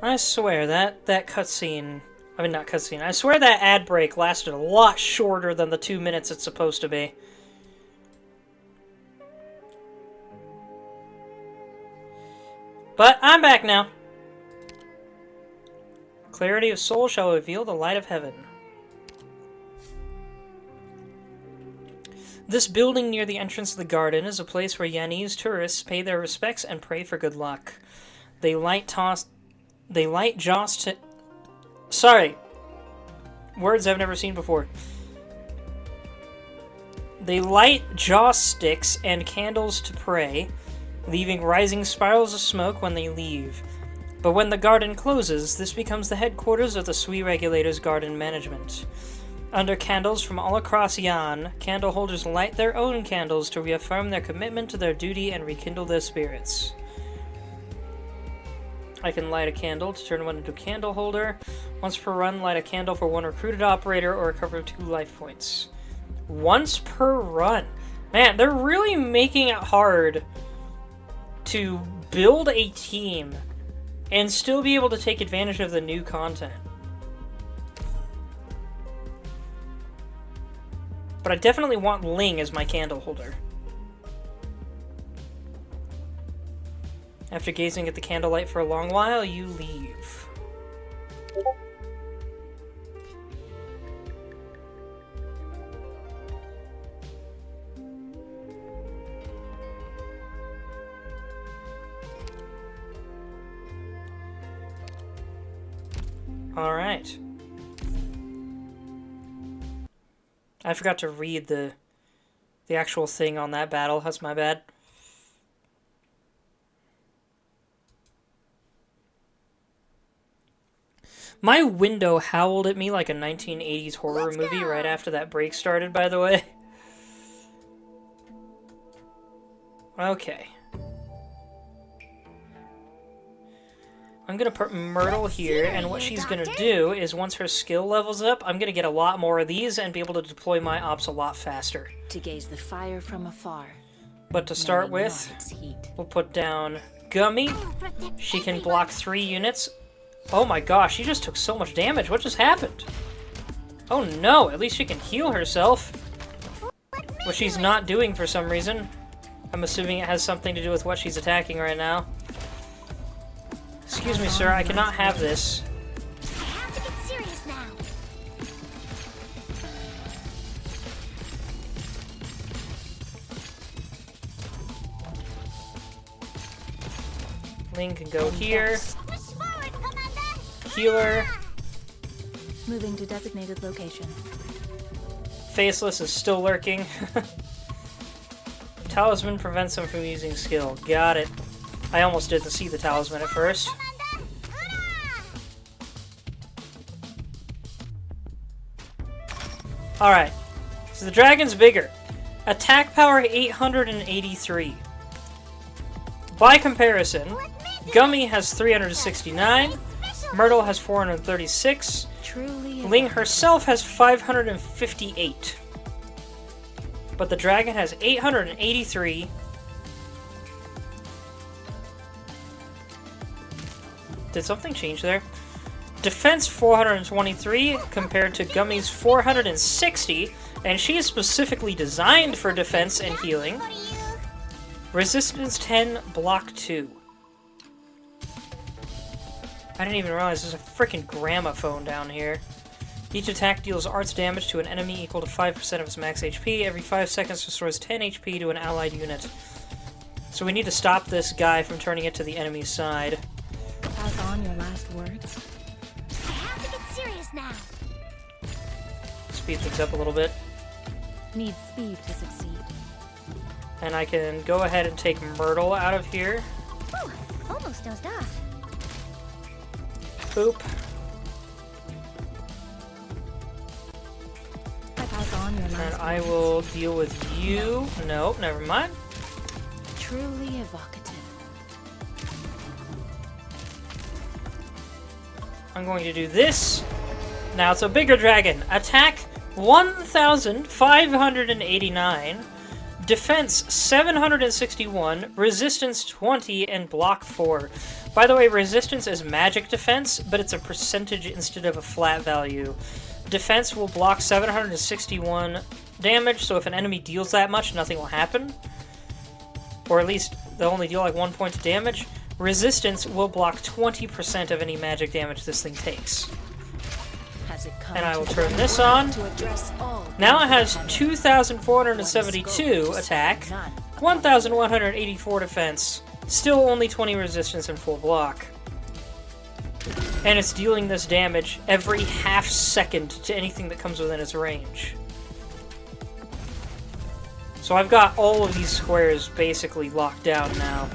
I swear that cutscene... I mean, not cutscene. I swear that ad break lasted a lot shorter than the 2 minutes it's supposed to be. But I'm back now. Clarity of soul shall reveal the light of heaven. This building near the entrance of the garden is a place where Yanese tourists pay their respects and pray for good luck. They light words I've never seen before. They light joss sticks and candles to pray, leaving rising spirals of smoke when they leave. But when the garden closes, this becomes the headquarters of the Sui Regulator's garden management. Under candles from all across Yan, candle holders light their own candles to reaffirm their commitment to their duty and rekindle their spirits. I can light a candle to turn one into a candle holder. Once per run, light a candle for one recruited operator or recover 2 life points. Once per run. Man, they're really making it hard to build a team and still be able to take advantage of the new content. But I definitely want Ling as my candle holder. After gazing at the candlelight for a long while, you leave. Alright. I forgot to read the actual thing on that battle. That's my bad. My window howled at me like a 1980s horror movie right after that break started, by the way. Okay. I'm gonna put Myrtle here, and what she's gonna do is once her skill levels up, I'm gonna get a lot more of these and be able to deploy my ops a lot faster. To gaze the fire from afar. But to start with, we'll put down Gummy. She can block 3 units. Oh my gosh, she just took so much damage. What just happened? Oh no, at least she can heal herself. Which she's not doing for some reason. I'm assuming it has something to do with what she's attacking right now. Excuse me, sir, I cannot have this. I have to get serious now. Ling can go here. Push forward, Commander. Healer. Moving to designated location. Faceless is still lurking. Talisman prevents him from using skill. Got it. I almost didn't see the talisman at first. Alright. So the dragon's bigger. Attack power 883. By comparison, Gummy has 369, Myrtle has 436, Ling herself has 558. But the dragon has 883. Did something change there? Defense 423 compared to Gummy's 460, and she is specifically designed for defense and healing. Resistance 10, block 2. I didn't even realize there's a freaking gramophone down here. Each attack deals arts damage to an enemy equal to 5% of its max HP. Every 5 seconds restores 10 HP to an allied unit. So we need to stop this guy from turning it to the enemy's side. Pass on your last words. I have to get serious now. Speed things up a little bit. Need speed to succeed. And I can go ahead and take Myrtle out of here. Whew, almost dozed off. Boop. I pass on your last And I will deal with you. Nope, never mind. Truly evocative. I'm going to do this. Now it's a bigger dragon. Attack 1,589. Defense 761, resistance 20, and block 4. By the way, resistance is magic defense, but it's a percentage instead of a flat value. Defense will block 761 damage, so if an enemy deals that much, nothing will happen. Or at least they'll only deal like 1 point of damage. Resistance will block 20% of any magic damage this thing takes. And I will turn this on. Now it has 2,472 attack, 1,184 defense, still only 20 resistance and full block. And it's dealing this damage every half second to anything that comes within its range. So I've got all of these squares basically locked down now.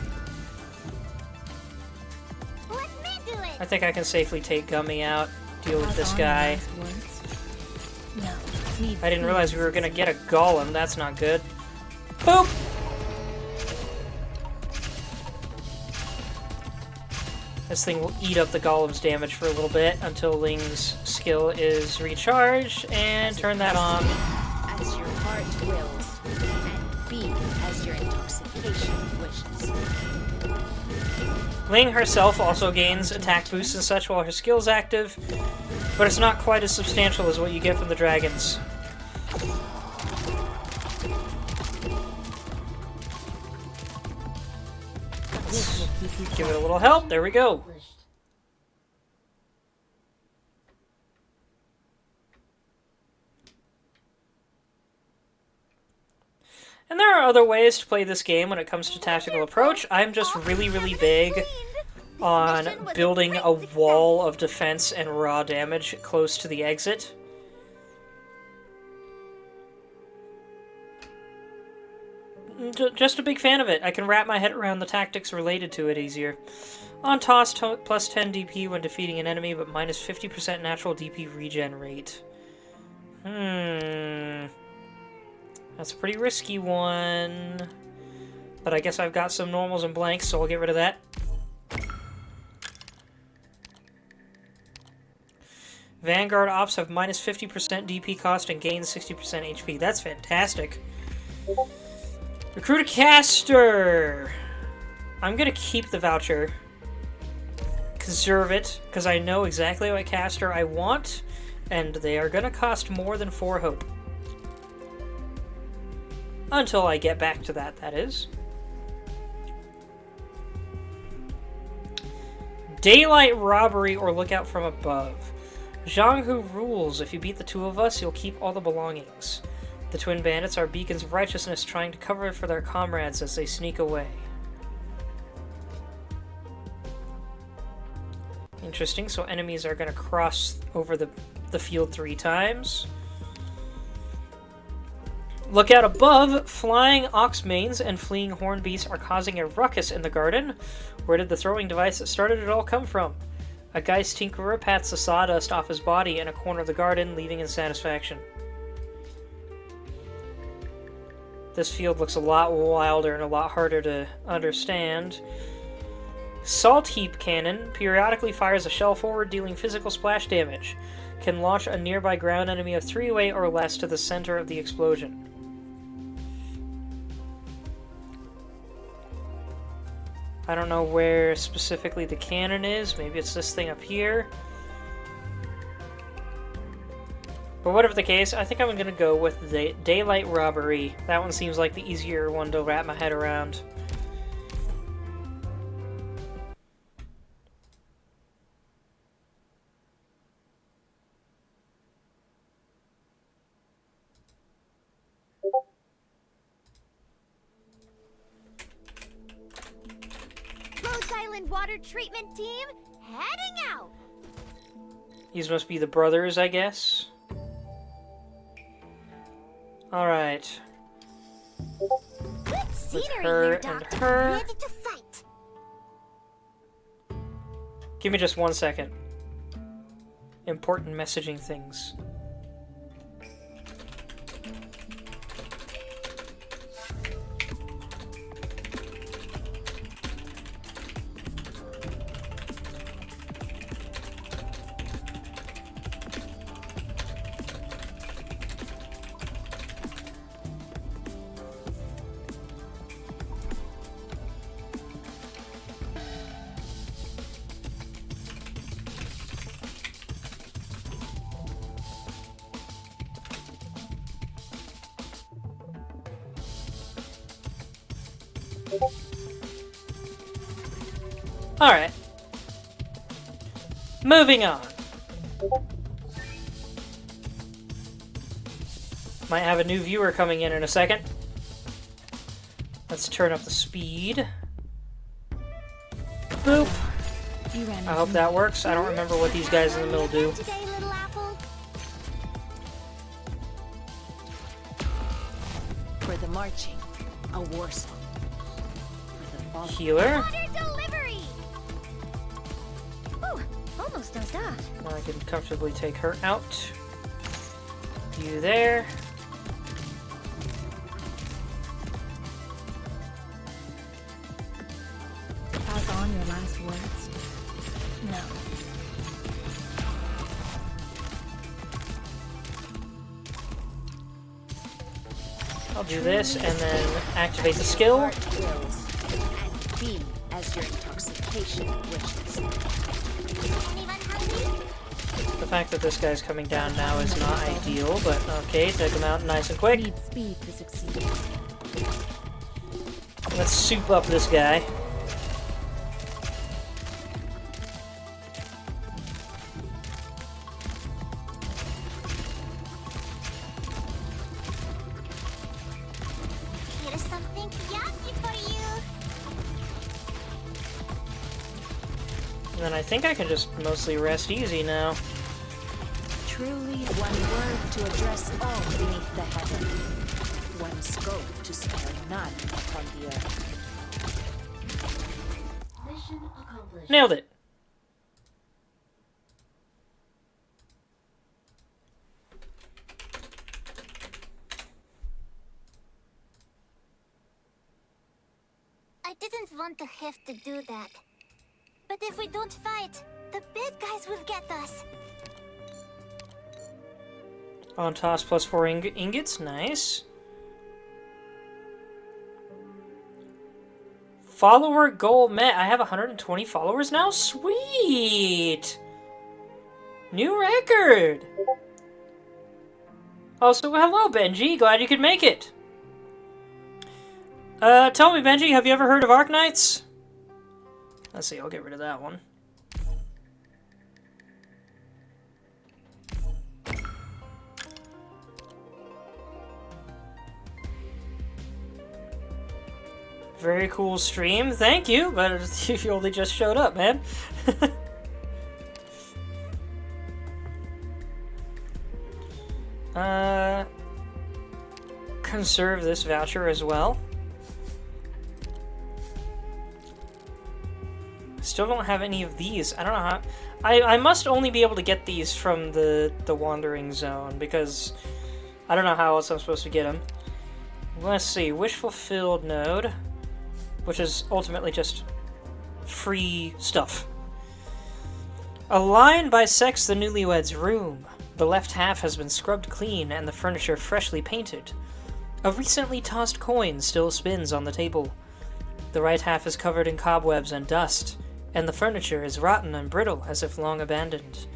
I think I can safely take Gummy out, deal with this guy. I didn't realize we were gonna get a golem, that's not good. Boop! This thing will eat up the golem's damage for a little bit until Ling's skill is recharged, and turn that on. As your heart wills, and be as your intoxication wishes. Ling herself also gains attack boosts and such while her skill is active, but it's not quite as substantial as what you get from the dragons. Let's give it a little help. There we go. And there are other ways to play this game when it comes to tactical approach. I'm just really, really big on building a wall of defense and raw damage close to the exit. Just a big fan of it. I can wrap my head around the tactics related to it easier. On toss, plus 10 DP when defeating an enemy, but minus 50% natural DP regen rate. That's a pretty risky one. But I guess I've got some normals and blanks, so I'll get rid of that. Vanguard Ops have minus 50% DP cost and gain 60% HP. That's fantastic. Recruit a caster! I'm gonna keep the voucher. Conserve it, because I know exactly what caster I want, and they are gonna cost more than 4 hope. Until I get back to that, that is. Daylight robbery or lookout from above. Zhang Hu rules. If you beat the 2 of us, you'll keep all the belongings. The twin bandits are beacons of righteousness trying to cover for their comrades as they sneak away. Interesting, so enemies are going to cross over the field 3 times. Look out above! Flying oxmanes and fleeing horn beasts are causing a ruckus in the garden. Where did the throwing device that started it all come from? A Geist Tinkerer pats the sawdust off his body in a corner of the garden, leaving in satisfaction. This field looks a lot wilder and a lot harder to understand. Salt Heap Cannon periodically fires a shell forward, dealing physical splash damage. Can launch a nearby ground enemy of 3 away or less to the center of the explosion. I don't know where specifically the cannon is. Maybe it's this thing up here. But whatever the case, I think I'm going to go with the Daylight Robbery. That one seems like the easier one to wrap my head around. Water treatment team heading out. These must be the brothers, I guess. Alright. Good scenery her here, and Doctor. her. Ready to fight. Give me just 1 second. Important messaging things. Alright. Moving on. Might have a new viewer coming in a second. Let's turn up the speed. Boop. I hope that works. I don't remember what these guys in the middle do. Today, little apple. For the marching, a war song. For the fall. Healer. Order delivery. Ooh, almost dozed off. I can comfortably take her out. You there. Pass on your last words. No. I'll do this and then activate the skill. And be as your intoxication wishes. Anyone hungry? The fact that this guy's coming down now is not ideal, but okay, take him out nice and quick. Need speed to succeed. Let's soup up this guy. Here's something yummy for you. And then I think I can just mostly rest easy now. Truly one word to address all beneath the heaven. One scope to spare none upon the earth. Mission accomplished. Nailed it. I didn't want to have to do that. But if we don't fight, the bad guys will get us. On toss plus 4 ingots, nice. Follower goal met. I have 120 followers now? Sweet! New record! Also, hello Benji, glad you could make it. Tell me Benji, have you ever heard of Arknights? Let's see, I'll get rid of that one. Very cool stream, thank you, but you only just showed up, man. Conserve this voucher as well. Still don't have any of these. I don't know how... I must only be able to get these from the Wandering Zone, because I don't know how else I'm supposed to get them. Let's see, Wish Fulfilled node, which is ultimately just free stuff. A line bisects the newlyweds' room. The left half has been scrubbed clean and the furniture freshly painted. A recently tossed coin still spins on the table. The right half is covered in cobwebs and dust, and the furniture is rotten and brittle as if long abandoned.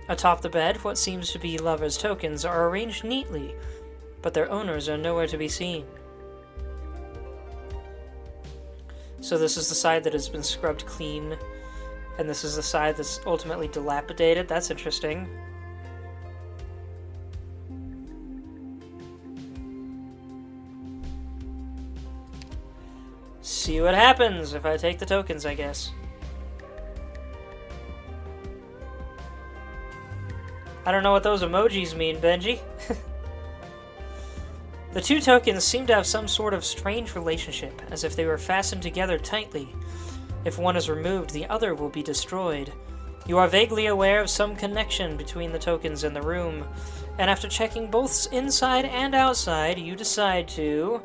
Atop the bed, what seems to be lovers' tokens are arranged neatly, but their owners are nowhere to be seen. So this is the side that has been scrubbed clean, and this is the side that's ultimately dilapidated. That's interesting. See what happens if I take the tokens, I guess. I don't know what those emojis mean, Benji. The two tokens seem to have some sort of strange relationship, as if they were fastened together tightly. If one is removed, the other will be destroyed. You are vaguely aware of some connection between the tokens in the room, and after checking both inside and outside, you decide to...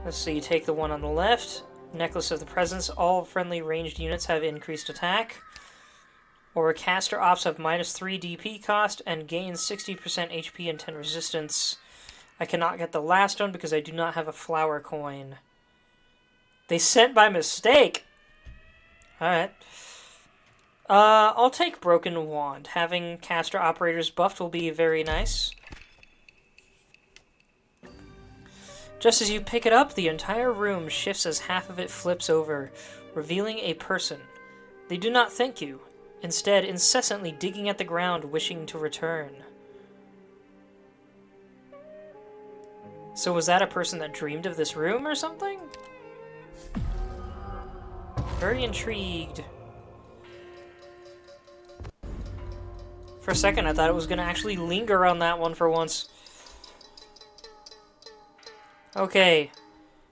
Let's see, take the one on the left. Necklace of the Presence. All friendly ranged units have increased attack. Or caster ops have minus 3 DP cost and gain 60% HP and 10 resistance. I cannot get the last one because I do not have a flower coin. They sent by mistake! Alright. I'll take Broken Wand. Having caster operators buffed will be very nice. Just as you pick it up, the entire room shifts as half of it flips over, revealing a person. They do not thank you, instead incessantly digging at the ground, wishing to return. So was that a person that dreamed of this room or something? Very intrigued. For a second, I thought it was going to actually linger on that one for once. Okay.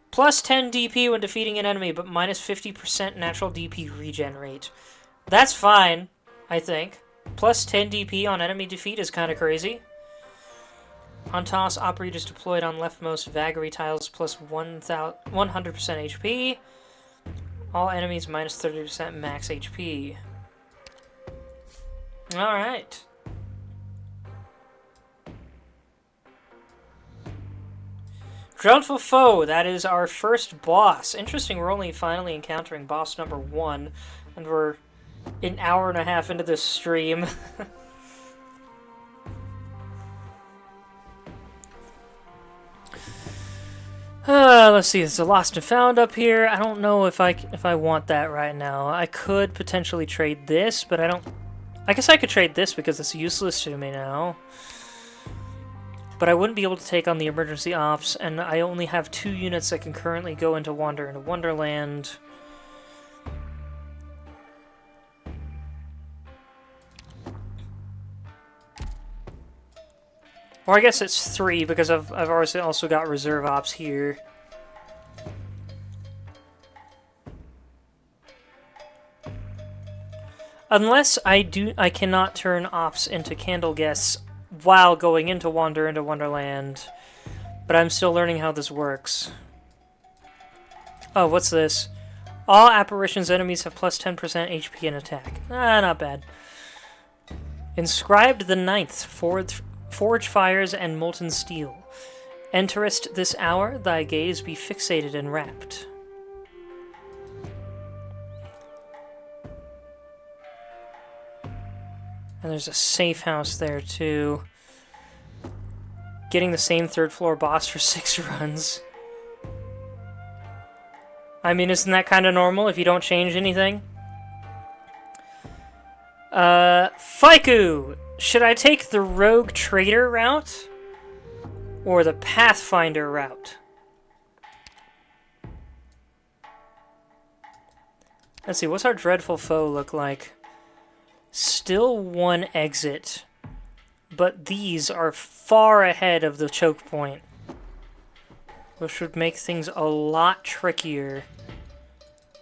Plus 10 DP when defeating an enemy, but minus 50% natural DP regen rate. That's fine, I think. Plus 10 DP on enemy defeat is kind of crazy. On toss, operators deployed on leftmost vagary tiles plus 100% HP. All enemies minus 30% max HP. Alright. Dreadful Foe, that is our first boss. Interesting, we're only finally encountering boss number 1, and we're an hour and a half into this stream. Let's see, there's a lost and found up here. I don't know if I want that right now. I could potentially trade this, but I guess I could trade this because it's useless to me now. But I wouldn't be able to take on the emergency ops, and I only have 2 units that can currently go into Wander into Wonderland. Or I guess it's 3 because I've also got reserve ops here. Unless I cannot turn ops into candle guests while going into Wander into Wonderland. But I'm still learning how this works. Oh, what's this? All apparitions enemies have plus 10% HP and attack. Not bad. Inscribed the 9th, Forge fires and molten steel. Enterest this hour, thy gaze be fixated and rapt. And there's a safe house there too. Getting the same 3rd floor boss for 6 runs. I mean, isn't that kind of normal if you don't change anything? Fiku! Should I take the Rogue Trader route? Or the Pathfinder route? Let's see, what's our Dreadful Foe look like? Still 1 exit. But these are far ahead of the choke point. Which would make things a lot trickier.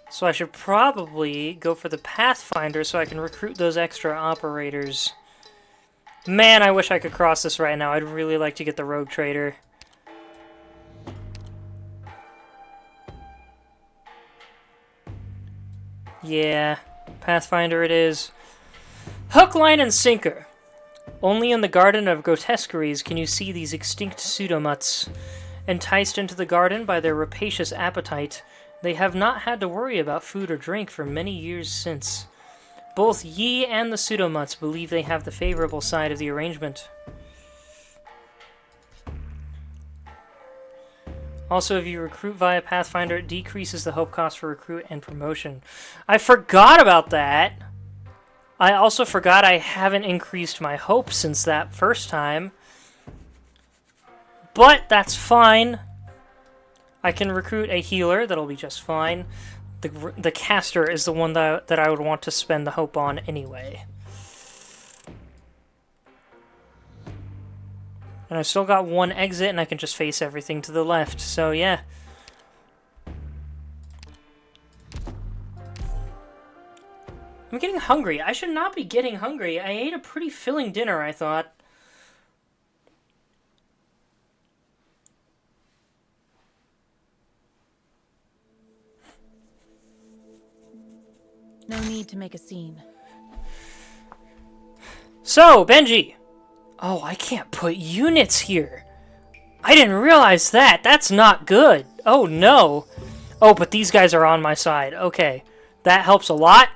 So I should probably go for the Pathfinder so I can recruit those extra operators. Man, I wish I could cross this right now. I'd really like to get the Rogue Trader. Yeah, Pathfinder it is. Hook, line, and sinker. Only in the Garden of Grotesqueries can you see these extinct pseudomutts. Enticed into the garden by their rapacious appetite, they have not had to worry about food or drink for many years since. Both ye and the pseudomutts believe they have the favorable side of the arrangement. Also, if you recruit via Pathfinder, it decreases the hope cost for recruit and promotion. I forgot about that! I also forgot I haven't increased my hope since that first time. But that's fine. I can recruit a healer, that'll be just fine. The caster is the one that I would want to spend the hope on anyway. And I've still got 1 exit, and I can just face everything to the left, so yeah. I'm getting hungry. I should not be getting hungry. I ate a pretty filling dinner, I thought. No need to make a scene. So, Benji! Oh, I can't put units here. I didn't realize that. That's not good. Oh, no. Oh, but these guys are on my side. Okay. That helps a lot.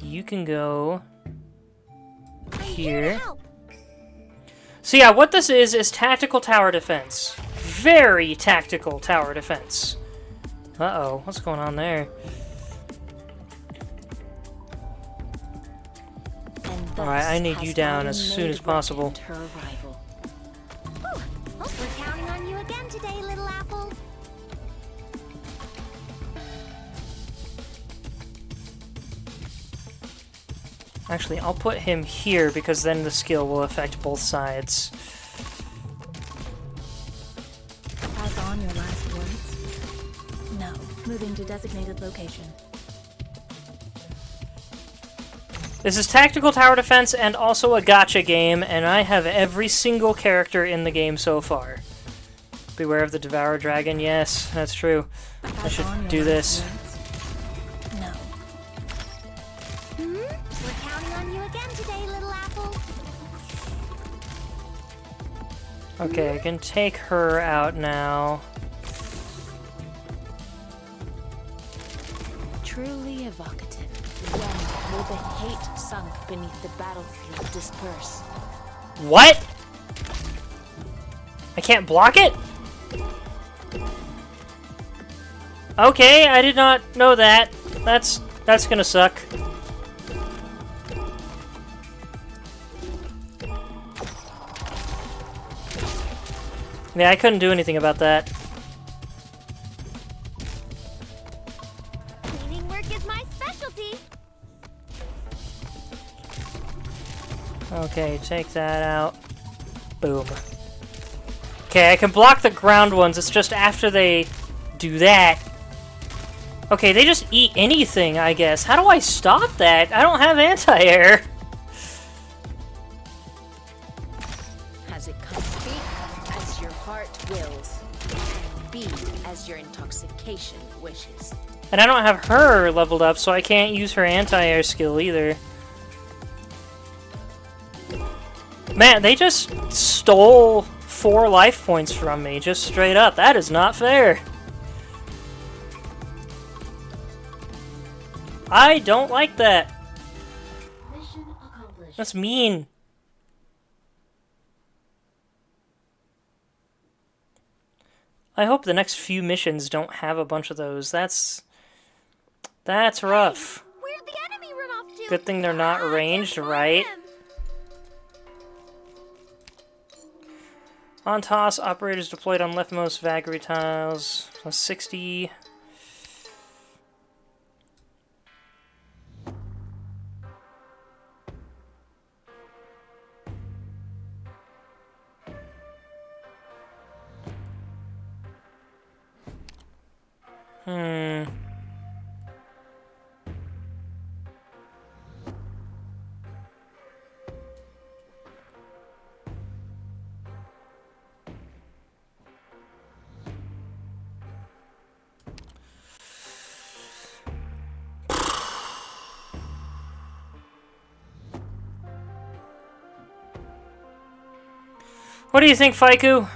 You can go here. So yeah, what this is tactical tower defense. Very tactical tower defense. Uh-oh, what's going on there? Alright, I need you down as soon as possible. Her arrival. We're counting on you again today, little apple. Actually, I'll put him here because then the skill will affect both sides. Pass on your last words. No. Moving to designated location. This is tactical tower defense and also a gacha game, and I have every single character in the game so far. Beware of the Devourer Dragon, yes, that's true. I should do this. No. We're counting on you again today, little apple. Okay, I can take her out now. Truly evocative. When will the hate sunk beneath the battlefield disperse? What? I can't block it? Okay, I did not know that. That's gonna suck. Yeah, I couldn't do anything about that. Cleaning work is my specialty. Okay, take that out. Boom. Okay, I can block the ground ones, it's just after they do that. Okay, they just eat anything, I guess. How do I stop that? I don't have anti-air. As it comes, speak as your heart wills, and be as your intoxication wishes. And I don't have her leveled up, so I can't use her anti-air skill either. Man, they just stole 4 life points from me, just straight up. That is not fair. I don't like that. Mission accomplished. That's mean. I hope the next few missions don't have a bunch of those. That's rough. Where'd the enemy run off to? Good thing they're not ranged, right? On toss, operators deployed on leftmost Vagary tiles. Plus 60. What do you think, Faiku?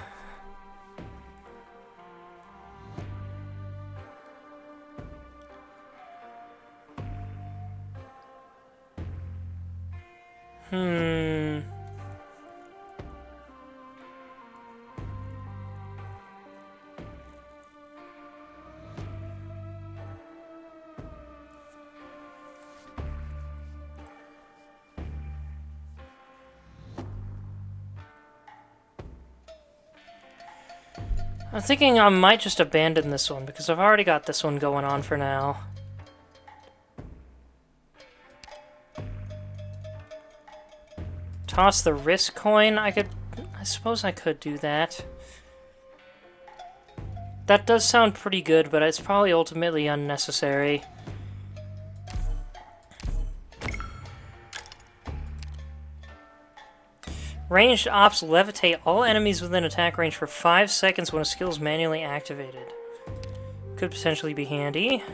I'm thinking I might just abandon this one, because I've already got this one going on for now. Toss the risk coin? I suppose I could do that. That does sound pretty good, but it's probably ultimately unnecessary. Ranged ops levitate all enemies within attack range for 5 seconds when a skill is manually activated. Could potentially be handy.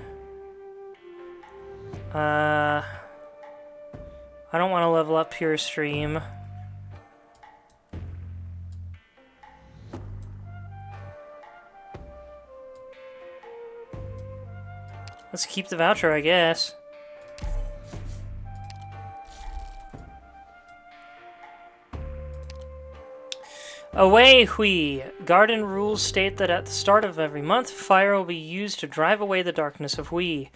I don't want to level up Pure Stream. Let's keep the voucher, I guess. Away, Hui! Garden rules state that at the start of every month, fire will be used to drive away the darkness of Hui.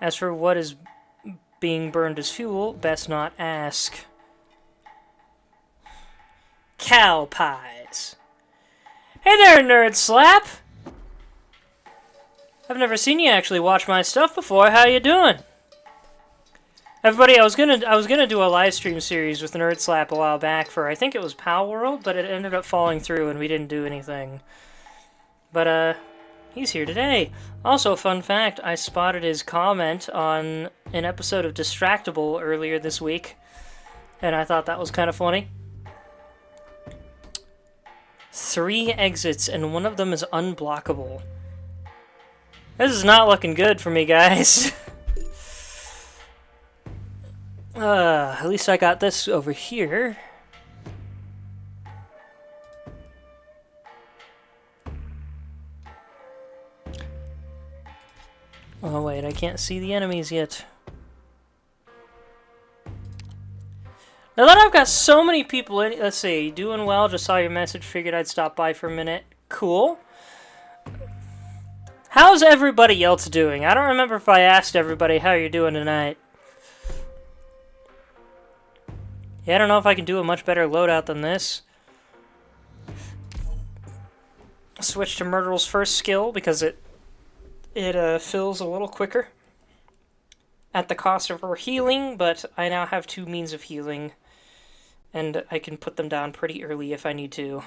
As for what is being burned as fuel, best not ask. Cow pies. Hey there, Nerd Slap! I've never seen you actually watch my stuff before. How you doing? Everybody, I was gonna do a live stream series with Nerd Slap a while back for, I think it was Pal World, but it ended up falling through and we didn't do anything. But he's here today. Also, fun fact, I spotted his comment on an episode of Distractable earlier this week, and I thought that was kind of funny. 3 exits, and one of them is unblockable. This is not looking good for me, guys. At least I got this over here. Oh wait, I can't see the enemies yet. Now that I've got so many people in, let's see, doing well, just saw your message, figured I'd stop by for a minute. Cool. How's everybody else doing? I don't remember if I asked everybody how you're doing tonight. Yeah, I don't know if I can do a much better loadout than this. Switch to Myrtle's first skill because it fills a little quicker at the cost of her healing, but I now have 2 means of healing, and I can put them down pretty early if I need to.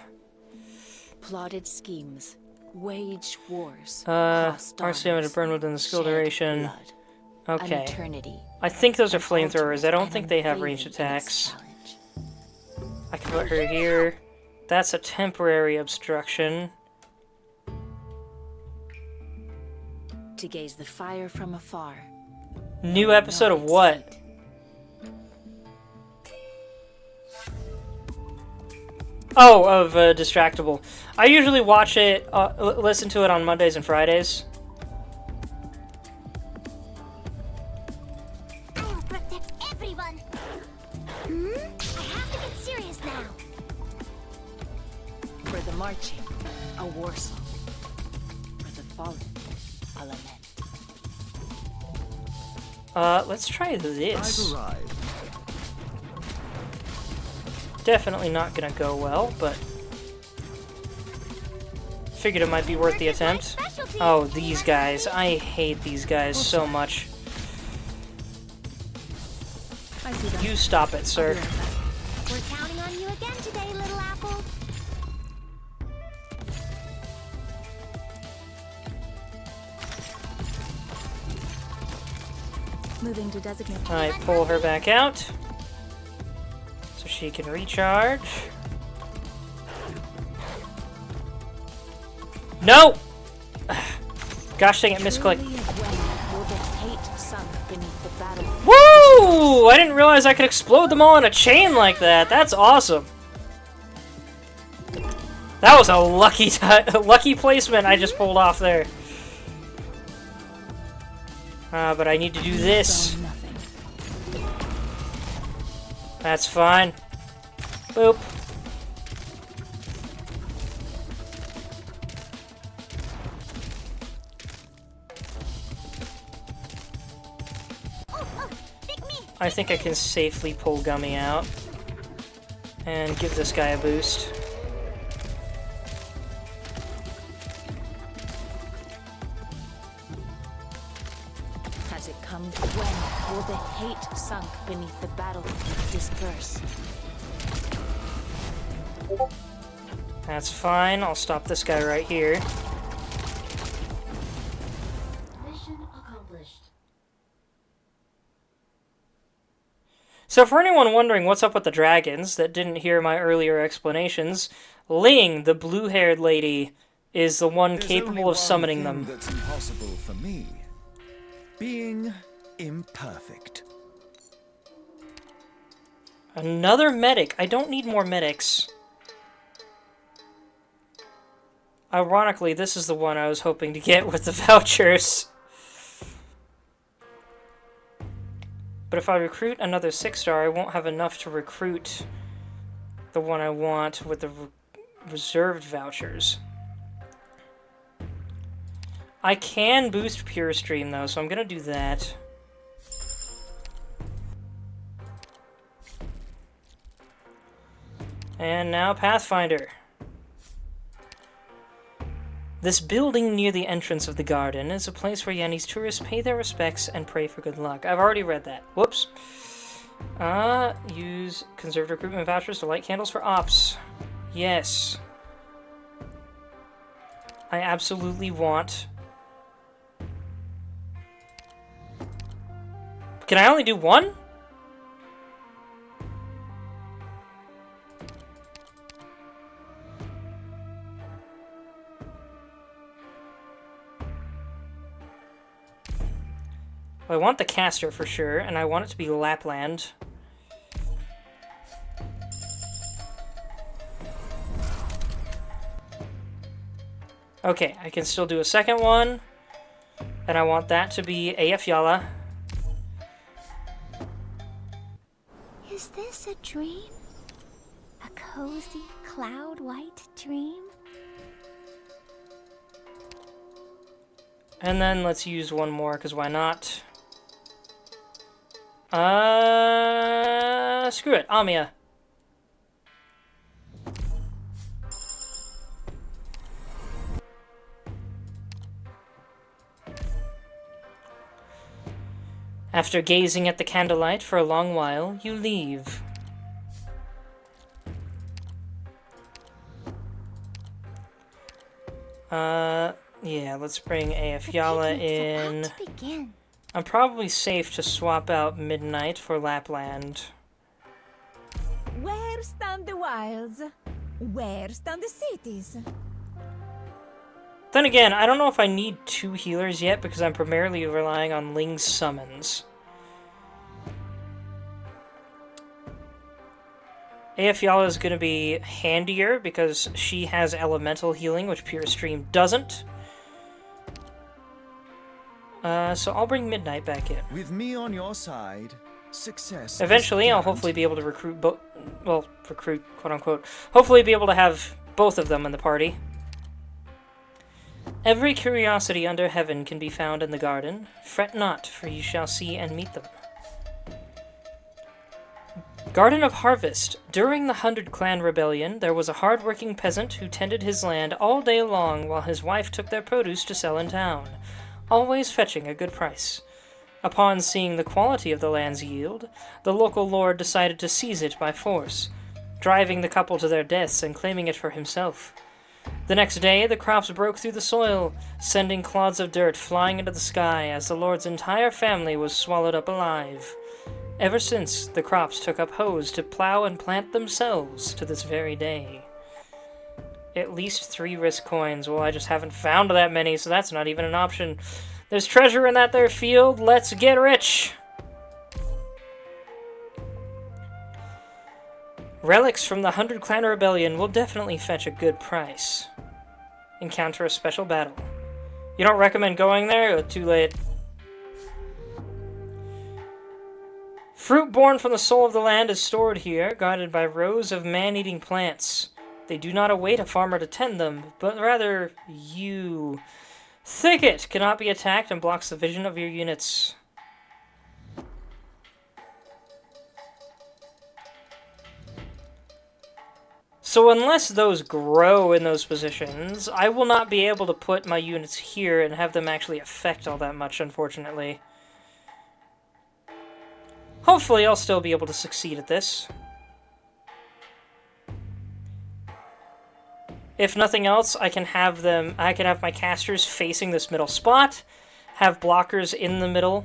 Plotted schemes, waged wars, our stamina to burn within the skill duration. Blood, Okay. an eternity, I think those are an flamethrowers. I don't ultimate think they have and ranged unfailing attacks. challenge. I can put her here. That's a temporary obstruction. To gaze the fire from afar. New episode of what? Oh, of Distractable. I usually watch it, listen to it on Mondays and Fridays. I will protect everyone. I have to get serious now. For the marching, a war song. For the fallen, a lament. Let's try this. I've arrived. Definitely not gonna go well, but figured it might be worth the attempt. Oh, these guys. I hate these guys so much. I see them. You stop it, sir. We're counting on you again today, little apple. Moving to designated. Alright, pull her back out so she can recharge. No! Gosh dang it, misclick. Truly when will the hate sunk beneath the battle? Woo! I didn't realize I could explode them all in a chain like that. That's awesome. That was a lucky placement I just pulled off there. But I need to do this. So nothing. That's fine. Boop. Pick me. I think I can safely pull Gummy out and give this guy a boost. As it comes, when will the hate sunk beneath the battle disperse? That's fine. I'll stop this guy right here. Mission accomplished. So for anyone wondering what's up with the dragons that didn't hear my earlier explanations, Ling, the blue-haired lady, is the one There's capable only of one summoning thing them. That's impossible for me. Being imperfect. Another medic. I don't need more medics. Ironically, this is the one I was hoping to get with the vouchers. But if I recruit another 6-star, I won't have enough to recruit the one I want with the reserved vouchers. I can boost Pure Stream, though, so I'm gonna do that. And now Pathfinder. This building near the entrance of the garden is a place where Yanni's tourists pay their respects and pray for good luck. I've already read that. Whoops. Use conserved recruitment vouchers to light candles for ops. Yes. I absolutely want... Can I only do one? Well, I want the caster for sure, and I want it to be Lapland. Okay, I can still do a second one. And I want that to be AF Yala. Is this a dream? A cozy, cloud-white dream? And then let's use one more, because why not? Screw it, Amia. After gazing at the candlelight for a long while, you leave. Yeah, let's bring AF Yala in. About to begin. I'm probably safe to swap out Midnight for Lapland. Where stand the wilds? Where stand the cities? Then again, I don't know if I need 2 healers yet because I'm primarily relying on Ling's summons. AF Yala is going to be handier because she has elemental healing, which Pure Stream doesn't. So I'll bring Midnight back in. With me on your side, success. Eventually, I'll hopefully be able to recruit recruit, quote-unquote. Hopefully be able to have both of them in the party. Every curiosity under heaven can be found in the garden. Fret not, for you shall see and meet them. Garden of Harvest. During the 100 Clan Rebellion, there was a hard-working peasant who tended his land all day long while his wife took their produce to sell in town, always fetching a good price. Upon seeing the quality of the land's yield, the local lord decided to seize it by force, driving the couple to their deaths and claiming it for himself. The next day, the crops broke through the soil, sending clods of dirt flying into the sky as the lord's entire family was swallowed up alive. Ever since, the crops took up hoes to plow and plant themselves to this very day. At least 3 risk coins. Well, I just haven't found that many, so that's not even an option. There's treasure in that there field. Let's get rich! Relics from the 100 Clan Rebellion will definitely fetch a good price. Encounter a special battle. You don't recommend going there? Too late. Fruit born from the soul of the land is stored here, guarded by rows of man-eating plants. They do not await a farmer to tend them, but rather you. Thicket cannot be attacked and blocks the vision of your units. So unless those grow in those positions, I will not be able to put my units here and have them actually affect all that much, unfortunately. Hopefully I'll still be able to succeed at this. If nothing else, I can have my casters facing this middle spot, have blockers in the middle,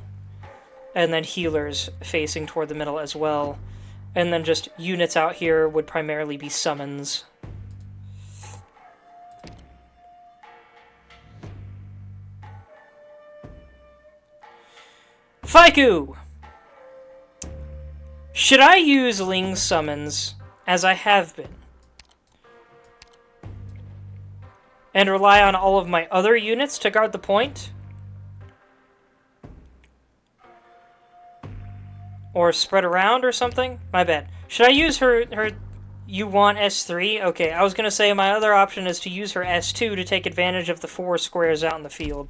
and then healers facing toward the middle as well. And then just units out here would primarily be summons. Faiku! Should I use Ling's summons, as I have been, and rely on all of my other units to guard the point? Or spread around or something? My bad. Should I use her You want S3? Okay, I was gonna say my other option is to use her S2 to take advantage of the 4 squares out in the field.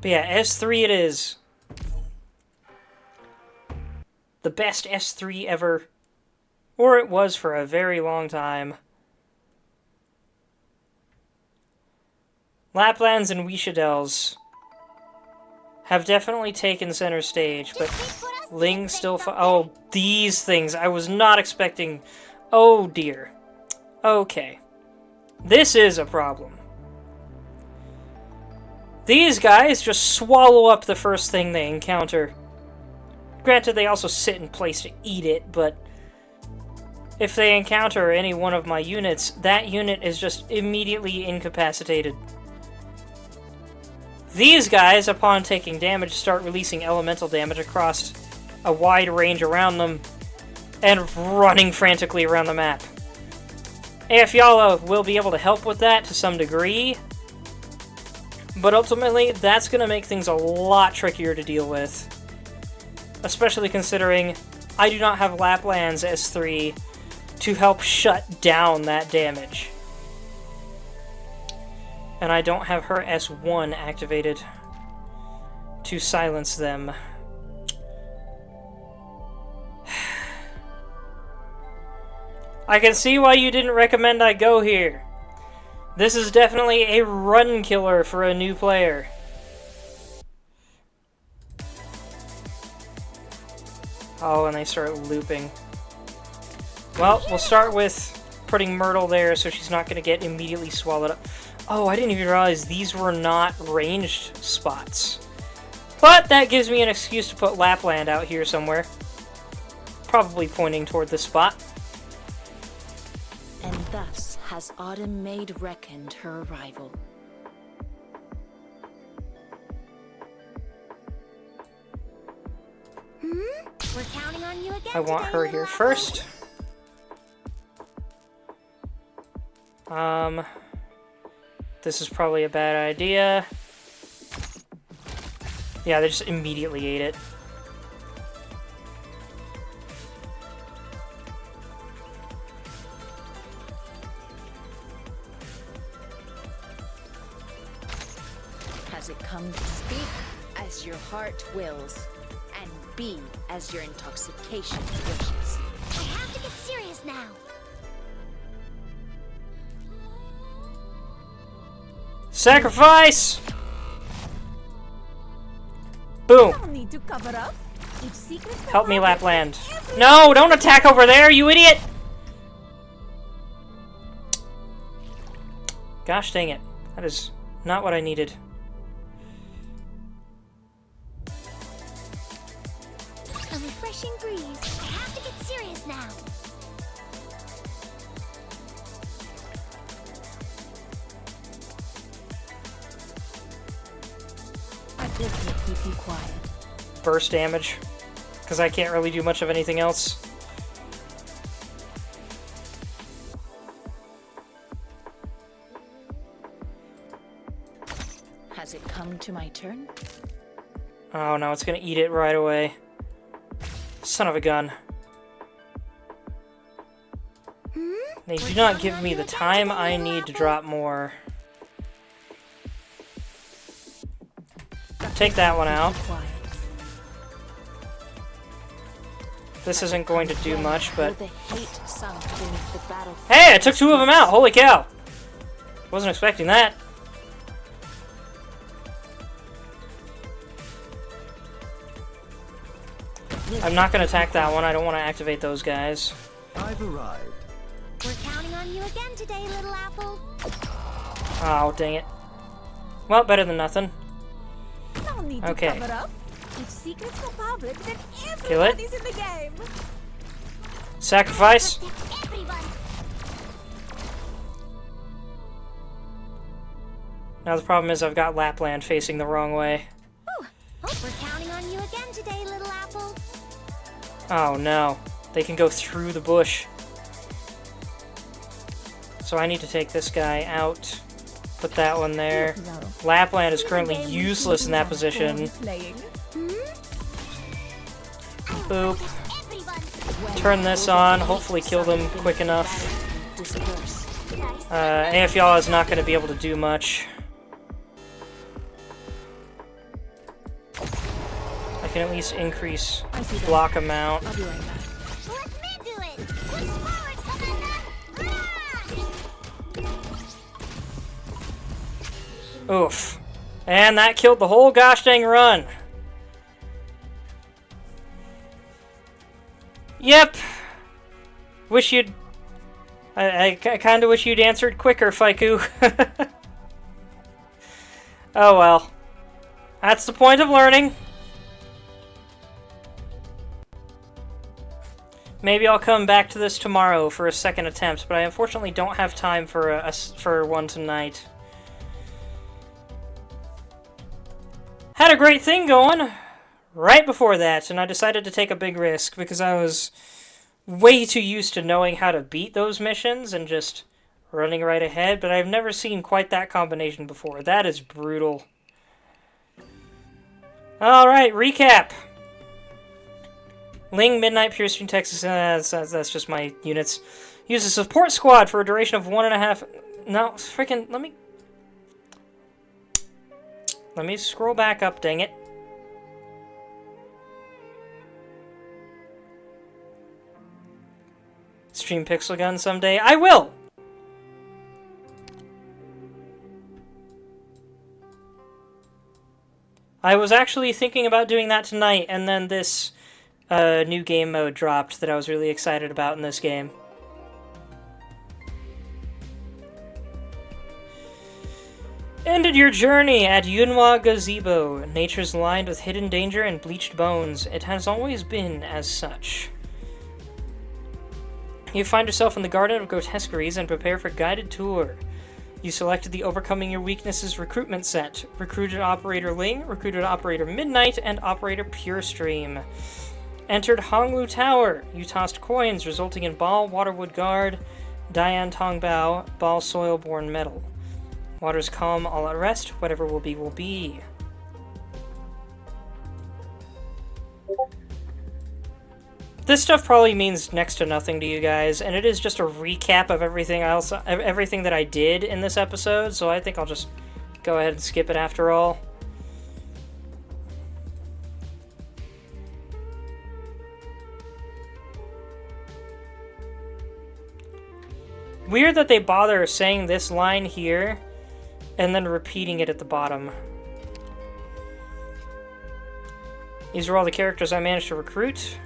But yeah, S3 it is. The best S3 ever. Or it was for a very long time. Laplands and Wishadells have definitely taken center stage, but Ling still oh, these things. I was not expecting... Oh, dear. Okay. This is a problem. These guys just swallow up the first thing they encounter. Granted, they also sit in place to eat it, but... if they encounter any one of my units, that unit is just immediately incapacitated. These guys, upon taking damage, start releasing elemental damage across a wide range around them and running frantically around the map. AF Yala will be able to help with that to some degree, but ultimately that's going to make things a lot trickier to deal with. Especially considering I do not have Lapland's S3 to help shut down that damage. And I don't have her S1 activated to silence them. I can see why you didn't recommend I go here. This is definitely a run killer for a new player. Oh, and they start looping. Well, we'll start with putting Myrtle there so she's not going to get immediately swallowed up. Oh, I didn't even realize these were not ranged spots. But that gives me an excuse to put Lapland out here somewhere. Probably pointing toward this spot. And thus has Autumn made reckoned her arrival. We're counting on you again. I want her here first. This is probably a bad idea. Yeah, they just immediately ate it. Has it come to speak as your heart wills, and be as your intoxication wishes. I have to get serious now. Sacrifice! Boom. No need to cover up. If secrets are Help me, public, Lapland. everyone- No, don't attack over there, you idiot! Gosh dang it. That is not what I needed. A refreshing breeze. I have to get serious now. This will keep you quiet. Burst damage. Because I can't really do much of anything else. Has it come to my turn? Oh no, it's gonna eat it right away. Son of a gun. They do not give me the time I need to drop more. Take that one out. Quiet. This isn't going to do much, but... The hate sunk beneath the battle. Hey, I took 2 of them out! Holy cow! Wasn't expecting that. I'm not gonna attack that one, I don't want to activate those guys. I've arrived. We're counting on you again today, little apple. Oh, dang it. Well, better than nothing. No need Okay. to cover up. If secrets go public, then Kill it. everybody's in the game. Sacrifice. Protect everyone. Now the problem is I've got Lapland facing the wrong way. Ooh, hope we're counting on you again today, little apple. Oh no. They can go through the bush. So I need to take this guy out. Put that one there. Lapland is currently useless in that position. Playing. Boop. Everyone. turn this on, hopefully kill them quick enough. Disperse. AFYAL is not going to be able to do much. I can at least increase block amount. I'll be right back. Let me do it! Push forward, Commander! Oof. And that killed the whole gosh dang run. Yep. Wish you'd... I kinda wish you'd answered quicker, Faiku. Oh well. That's the point of learning. Maybe I'll come back to this tomorrow for a second attempt, but I unfortunately don't have time for one tonight. Had a great thing going right before that, and I decided to take a big risk because I was way too used to knowing how to beat those missions and just running right ahead, but I've never seen quite that combination before. That is brutal. Alright, recap. Ling, Midnight, Pure Stream, Texas, that's just my units. Use a support squad for a duration of 1.5... No, freaking, Let me scroll back up, dang it. Stream Pixel Gun someday. I will! I was actually thinking about doing that tonight, and then this new game mode dropped that I was really excited about in this game. Ended your journey at Yunhua Gazebo. Nature's lined with hidden danger and bleached bones. It has always been as such. You find yourself in the Garden of Grotesqueries and prepare for guided tour. You selected the Overcoming Your Weaknesses recruitment set. Recruited Operator Ling, recruited Operator Midnight, and Operator Pure Stream. Entered Honglu Tower. You tossed coins, resulting in Ball, Waterwood Guard, Dian Tongbao, Ball, Soilborn Metal. Waters calm, all at rest. Whatever will be, will be. This stuff probably means next to nothing to you guys, and it is just a recap of everything else, everything that I did in this episode, so I think I'll just go ahead and skip it after all. Weird that they bother saying this line here and then repeating it at the bottom. These are all the characters I managed to recruit.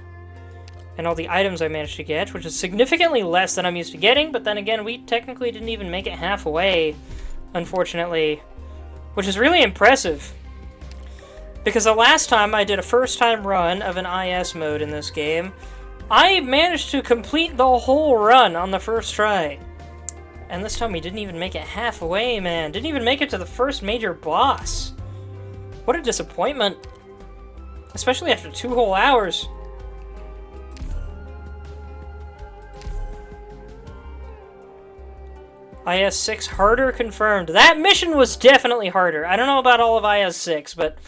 And all the items I managed to get, which is significantly less than I'm used to getting, but then again, we technically didn't even make it halfway, unfortunately. Which is really impressive. Because the last time I did a first-time run of an IS mode in this game, I managed to complete the whole run on the first try. And this time we didn't even make it halfway, man. Didn't even make it to the first major boss. What a disappointment. Especially after 2 whole hours. IS6 harder confirmed. That mission was definitely harder. I don't know about all of IS6, but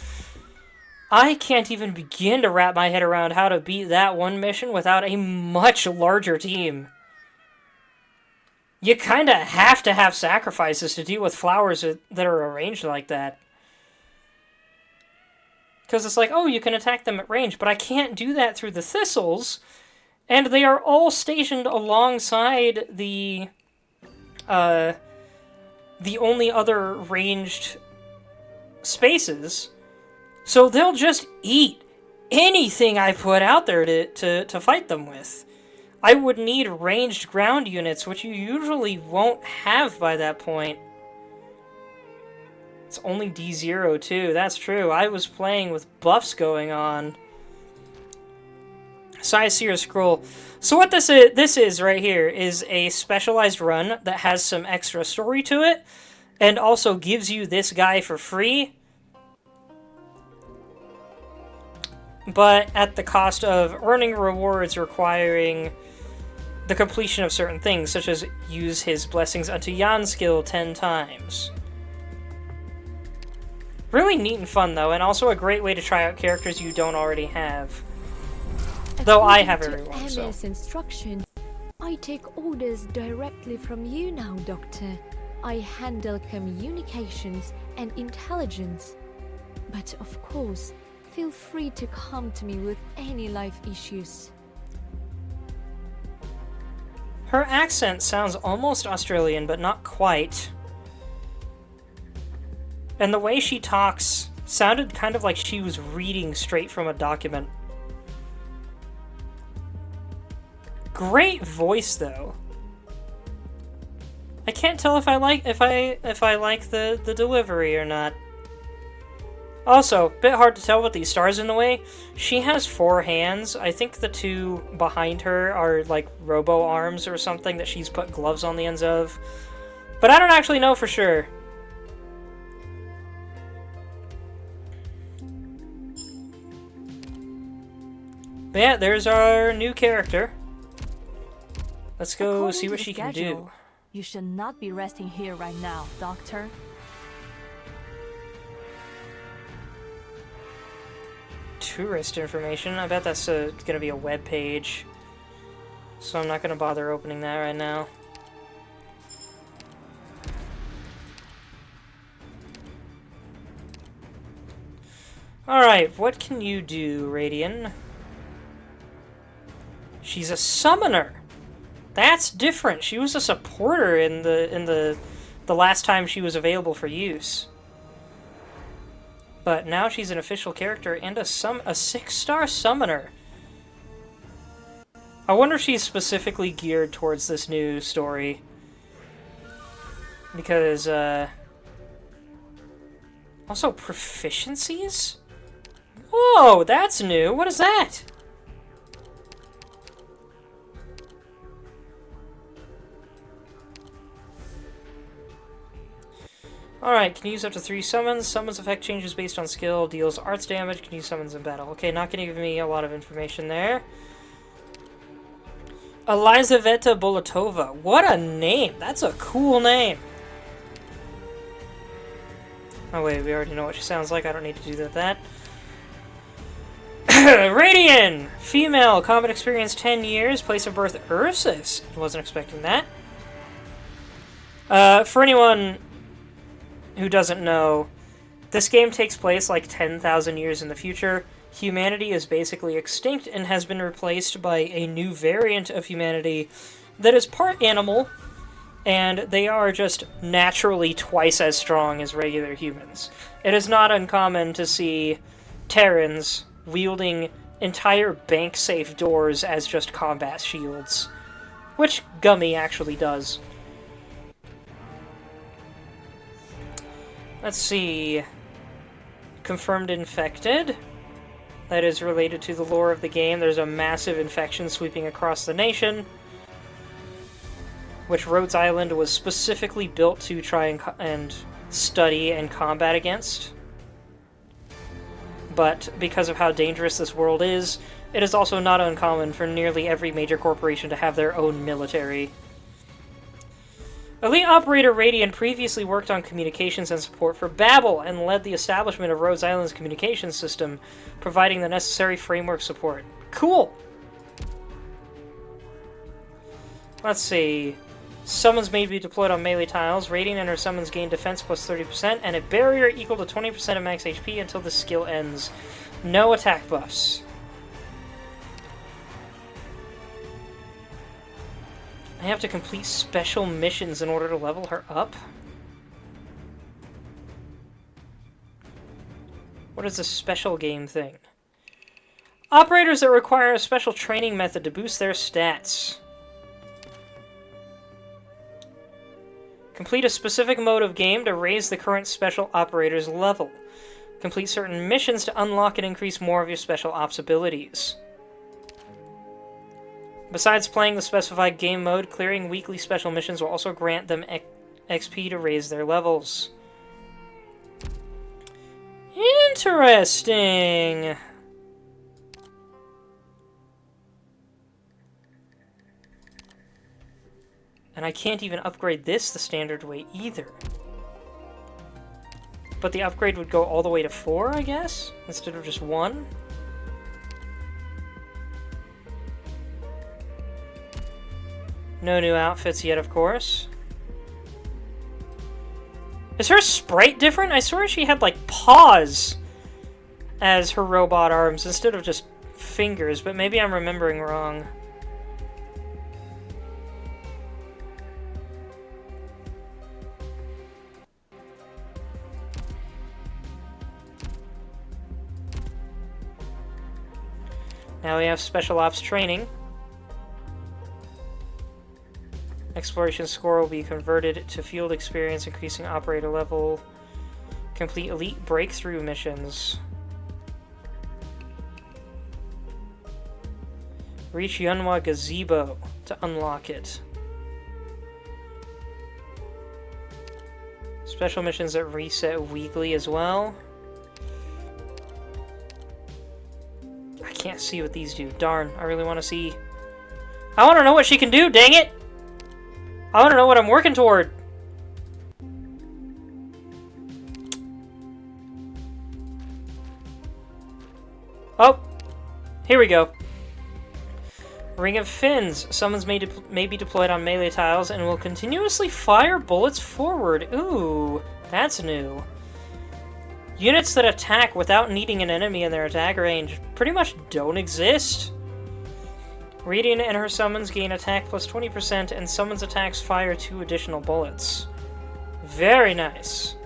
I can't even begin to wrap my head around how to beat that one mission without a much larger team. You kinda have to have sacrifices to deal with flowers that are arranged like that. Because it's like, oh, you can attack them at range, but I can't do that through the thistles, and they are all stationed alongside the only other ranged spaces, so they'll just eat anything I put out there to fight them with. I would need ranged ground units, which you usually won't have by that point. It's only D0 too, that's true. I was playing with buffs going on. Seer Scroll. So what this is right here is a specialized run that has some extra story to it, and also gives you this guy for free, but at the cost of earning rewards requiring the completion of certain things, such as use his blessings unto Yan skill 10 times. Really neat and fun though, and also a great way to try out characters you don't already have. Though I According have to everyone, so. MS instructions, I take orders directly from you now, Doctor. I handle communications and intelligence. But of course, feel free to come to me with any life issues. Her accent sounds almost Australian, but not quite. And the way she talks sounded kind of like she was reading straight from a document. Great voice, though. I can't tell if I like the delivery or not. Also, bit hard to tell with these stars in the way. She has 4 hands. I think the 2 behind her are like robo arms or something that she's put gloves on the ends of. But I don't actually know for sure. But yeah, there's our new character. Let's go According see to what the she can do. schedule, you should not be resting here right now, Doctor. Tourist information. I bet that's gonna be a web page. So I'm not gonna bother opening that right now. Alright, what can you do, Radian? She's a summoner! That's different. She was a supporter in the last time she was available for use. But now she's an official character and a 6-star summoner. I wonder if she's specifically geared towards this new story. Because, also, proficiencies? Whoa, that's new. What is that? Alright, can use up to 3 summons. Summons effect changes based on skill. Deals arts damage. Can use summons in battle. Okay, not gonna give me a lot of information there. Elizaveta Bolotova. What a name! That's a cool name! Oh wait, we already know what she sounds like. I don't need to do that. Radian! Female. Combat experience 10 years. Place of birth Ursus. Wasn't expecting that. For anyone who doesn't know, this game takes place like 10,000 years in the future. Humanity is basically extinct and has been replaced by a new variant of humanity that is part animal, and they are just naturally twice as strong as regular humans. It is not uncommon to see Terrans wielding entire bank-safe doors as just combat shields, which Gummy actually does. Let's see. Confirmed infected. That is related to the lore of the game. There's a massive infection sweeping across the nation, which Rhodes Island was specifically built to try and study and combat against. But because of how dangerous this world is, it is also not uncommon for nearly every major corporation to have their own military. Elite Operator Radian previously worked on communications and support for Babel and led the establishment of Rhodes Island's communications system, providing the necessary framework support. Cool! Let's see. Summons may be deployed on melee tiles. Radian and her summons gain defense plus 30% and a barrier equal to 20% of max HP until the skill ends. No attack buffs. I have to complete special missions in order to level her up? What is this special game thing? Operators that require a special training method to boost their stats. Complete a specific mode of game to raise the current special operator's level. Complete certain missions to unlock and increase more of your special ops abilities. Besides playing the specified game mode, clearing weekly special missions will also grant them XP to raise their levels. Interesting! And I can't even upgrade this the standard way either. But the upgrade would go all the way to 4, I guess? Instead of just 1? No new outfits yet, of course. Is her sprite different? I swear she had, like, paws as her robot arms instead of just fingers, but maybe I'm remembering wrong. Now we have Special Ops training. Exploration score will be converted to field experience, increasing operator level. Complete elite breakthrough missions. Reach Yunhua Gazebo to unlock it. Special missions that reset weekly as well. I can't see what these do. Darn, I really want to see. I want to know what she can do, dang it! I want to know what I'm working toward. Oh, here we go. Ring of Fins. Summons may be deployed on melee tiles and will continuously fire bullets forward. Ooh, that's new. Units that attack without needing an enemy in their attack range pretty much don't exist. Radiant and her summons gain attack plus 20%, and summons attacks fire 2 additional bullets. Very nice.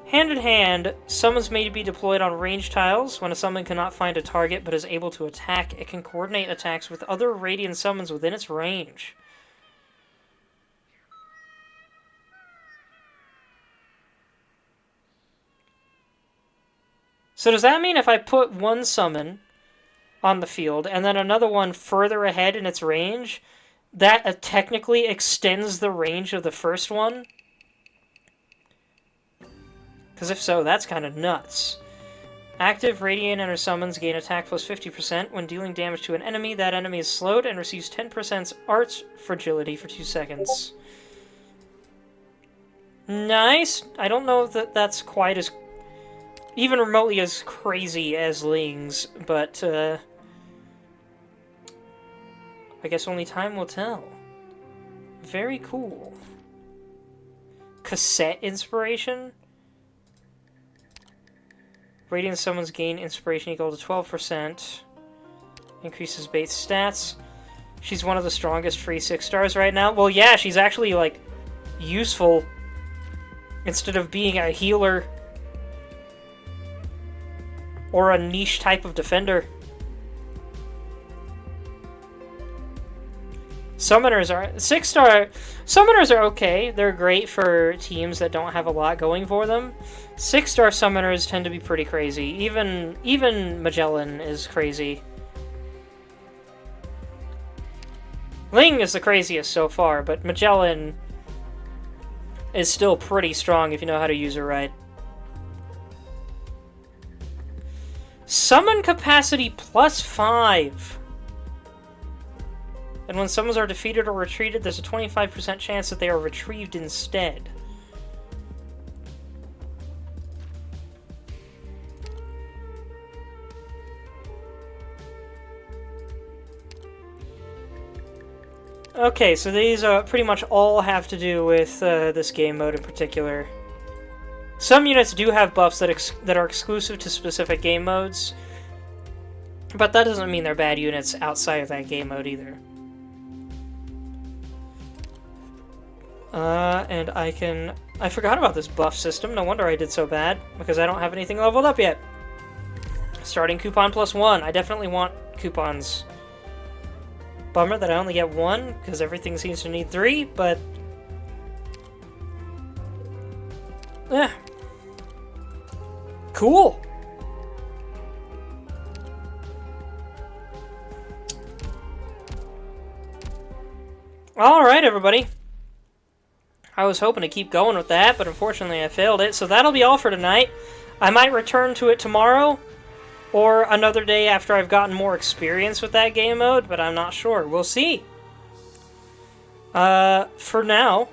Hand in hand, summons may be deployed on range tiles. When a summon cannot find a target but is able to attack, it can coordinate attacks with other Radiant summons within its range. So does that mean if I put one summon on the field and then another one further ahead in its range, that technically extends the range of the first one? Because if so, that's kind of nuts. Active Radiant and her summons gain attack plus 50%. When dealing damage to an enemy, that enemy is slowed and receives 10% arts fragility for 2 seconds. Nice! I don't know that that's quite as... even remotely as crazy as Ling's, but, I guess only time will tell. Very cool. Cassette inspiration? Radiant summons gain inspiration equal to 12%. Increases base stats. She's one of the strongest free 6 stars right now. Well, yeah, she's actually, like, useful. Instead of being a healer. Or a niche type of defender. Summoners are... 6-star... Summoners are okay. They're great for teams that don't have a lot going for them. 6-star summoners tend to be pretty crazy. Even Magellan is crazy. Ling is the craziest so far, but Magellan is still pretty strong if you know how to use her right. Summon capacity plus 5. And when summons are defeated or retreated, there's a 25% chance that they are retrieved instead. Okay, so these pretty much all have to do with this game mode in particular. Some units do have buffs that are exclusive to specific game modes, but that doesn't mean they're bad units outside of that game mode either. And I forgot about this buff system. No wonder I did so bad, because I don't have anything leveled up yet. Starting coupon plus 1. I definitely want coupons. Bummer that I only get 1, because everything seems to need 3, but... Cool! Alright, everybody. I was hoping to keep going with that, but unfortunately I failed it, so that'll be all for tonight. I might return to it tomorrow, or another day after I've gotten more experience with that game mode, but I'm not sure. We'll see. For now,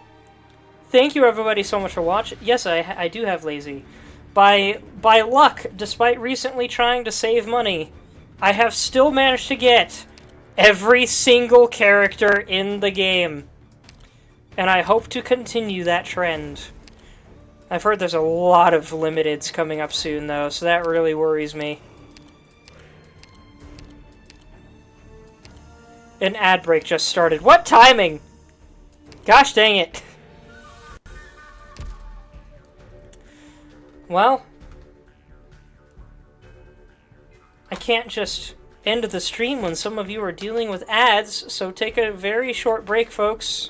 thank you everybody so much for watching. Yes, I do have lazy. By luck, despite recently trying to save money, I have still managed to get every single character in the game. And I hope to continue that trend. I've heard there's a lot of limiteds coming up soon, though, so that really worries me. An ad break just started. What timing? Gosh dang it. Well, I can't just end the stream when some of you are dealing with ads, so take a very short break, folks.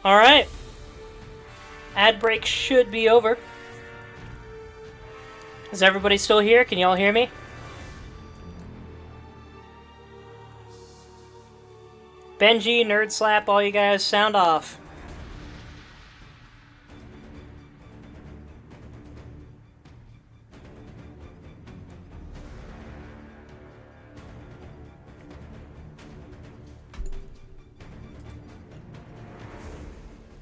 Alright. Ad break should be over. Is everybody still here? Can y'all hear me? Benji, Nerd Slap, all you guys, sound off.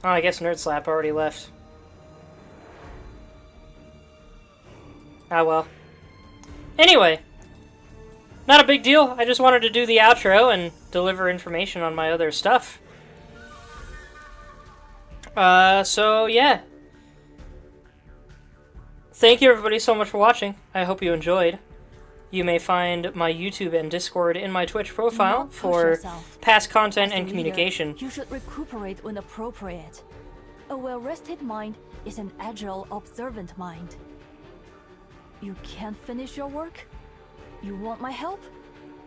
Oh, I guess Nerd Slap already left. Ah, well. Anyway. Not a big deal. I just wanted to do the outro and deliver information on my other stuff. So, yeah. Thank you everybody so much for watching. I hope you enjoyed. You may find my YouTube and Discord in my Twitch profile for past content and communication. You should recuperate when appropriate. A well-rested mind is an agile, observant mind. You can't finish your work? You want my help?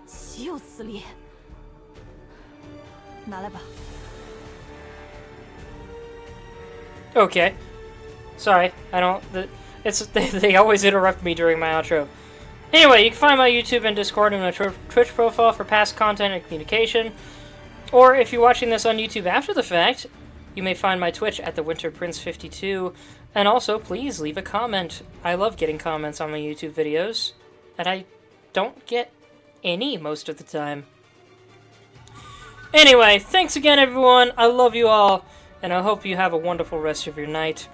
就此理。拿来吧。 Okay. Sorry, I don't... They always interrupt me during my outro. Anyway, you can find my YouTube and Discord and my Twitch profile for past content and communication. Or if you're watching this on YouTube after the fact, you may find my Twitch at TheWinterPrince52. And also, please leave a comment. I love getting comments on my YouTube videos. And I don't get any most of the time. Anyway, thanks again everyone. I love you all. And I hope you have a wonderful rest of your night.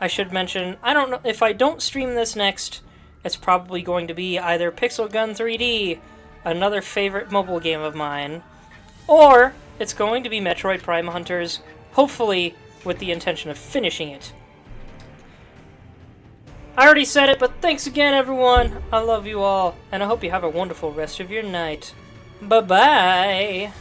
I should mention, I don't know, if I don't stream this next, it's probably going to be either Pixel Gun 3D, another favorite mobile game of mine, or it's going to be Metroid Prime Hunters, hopefully with the intention of finishing it. I already said it, but thanks again everyone. I love you all, and I hope you have a wonderful rest of your night. Bye-bye!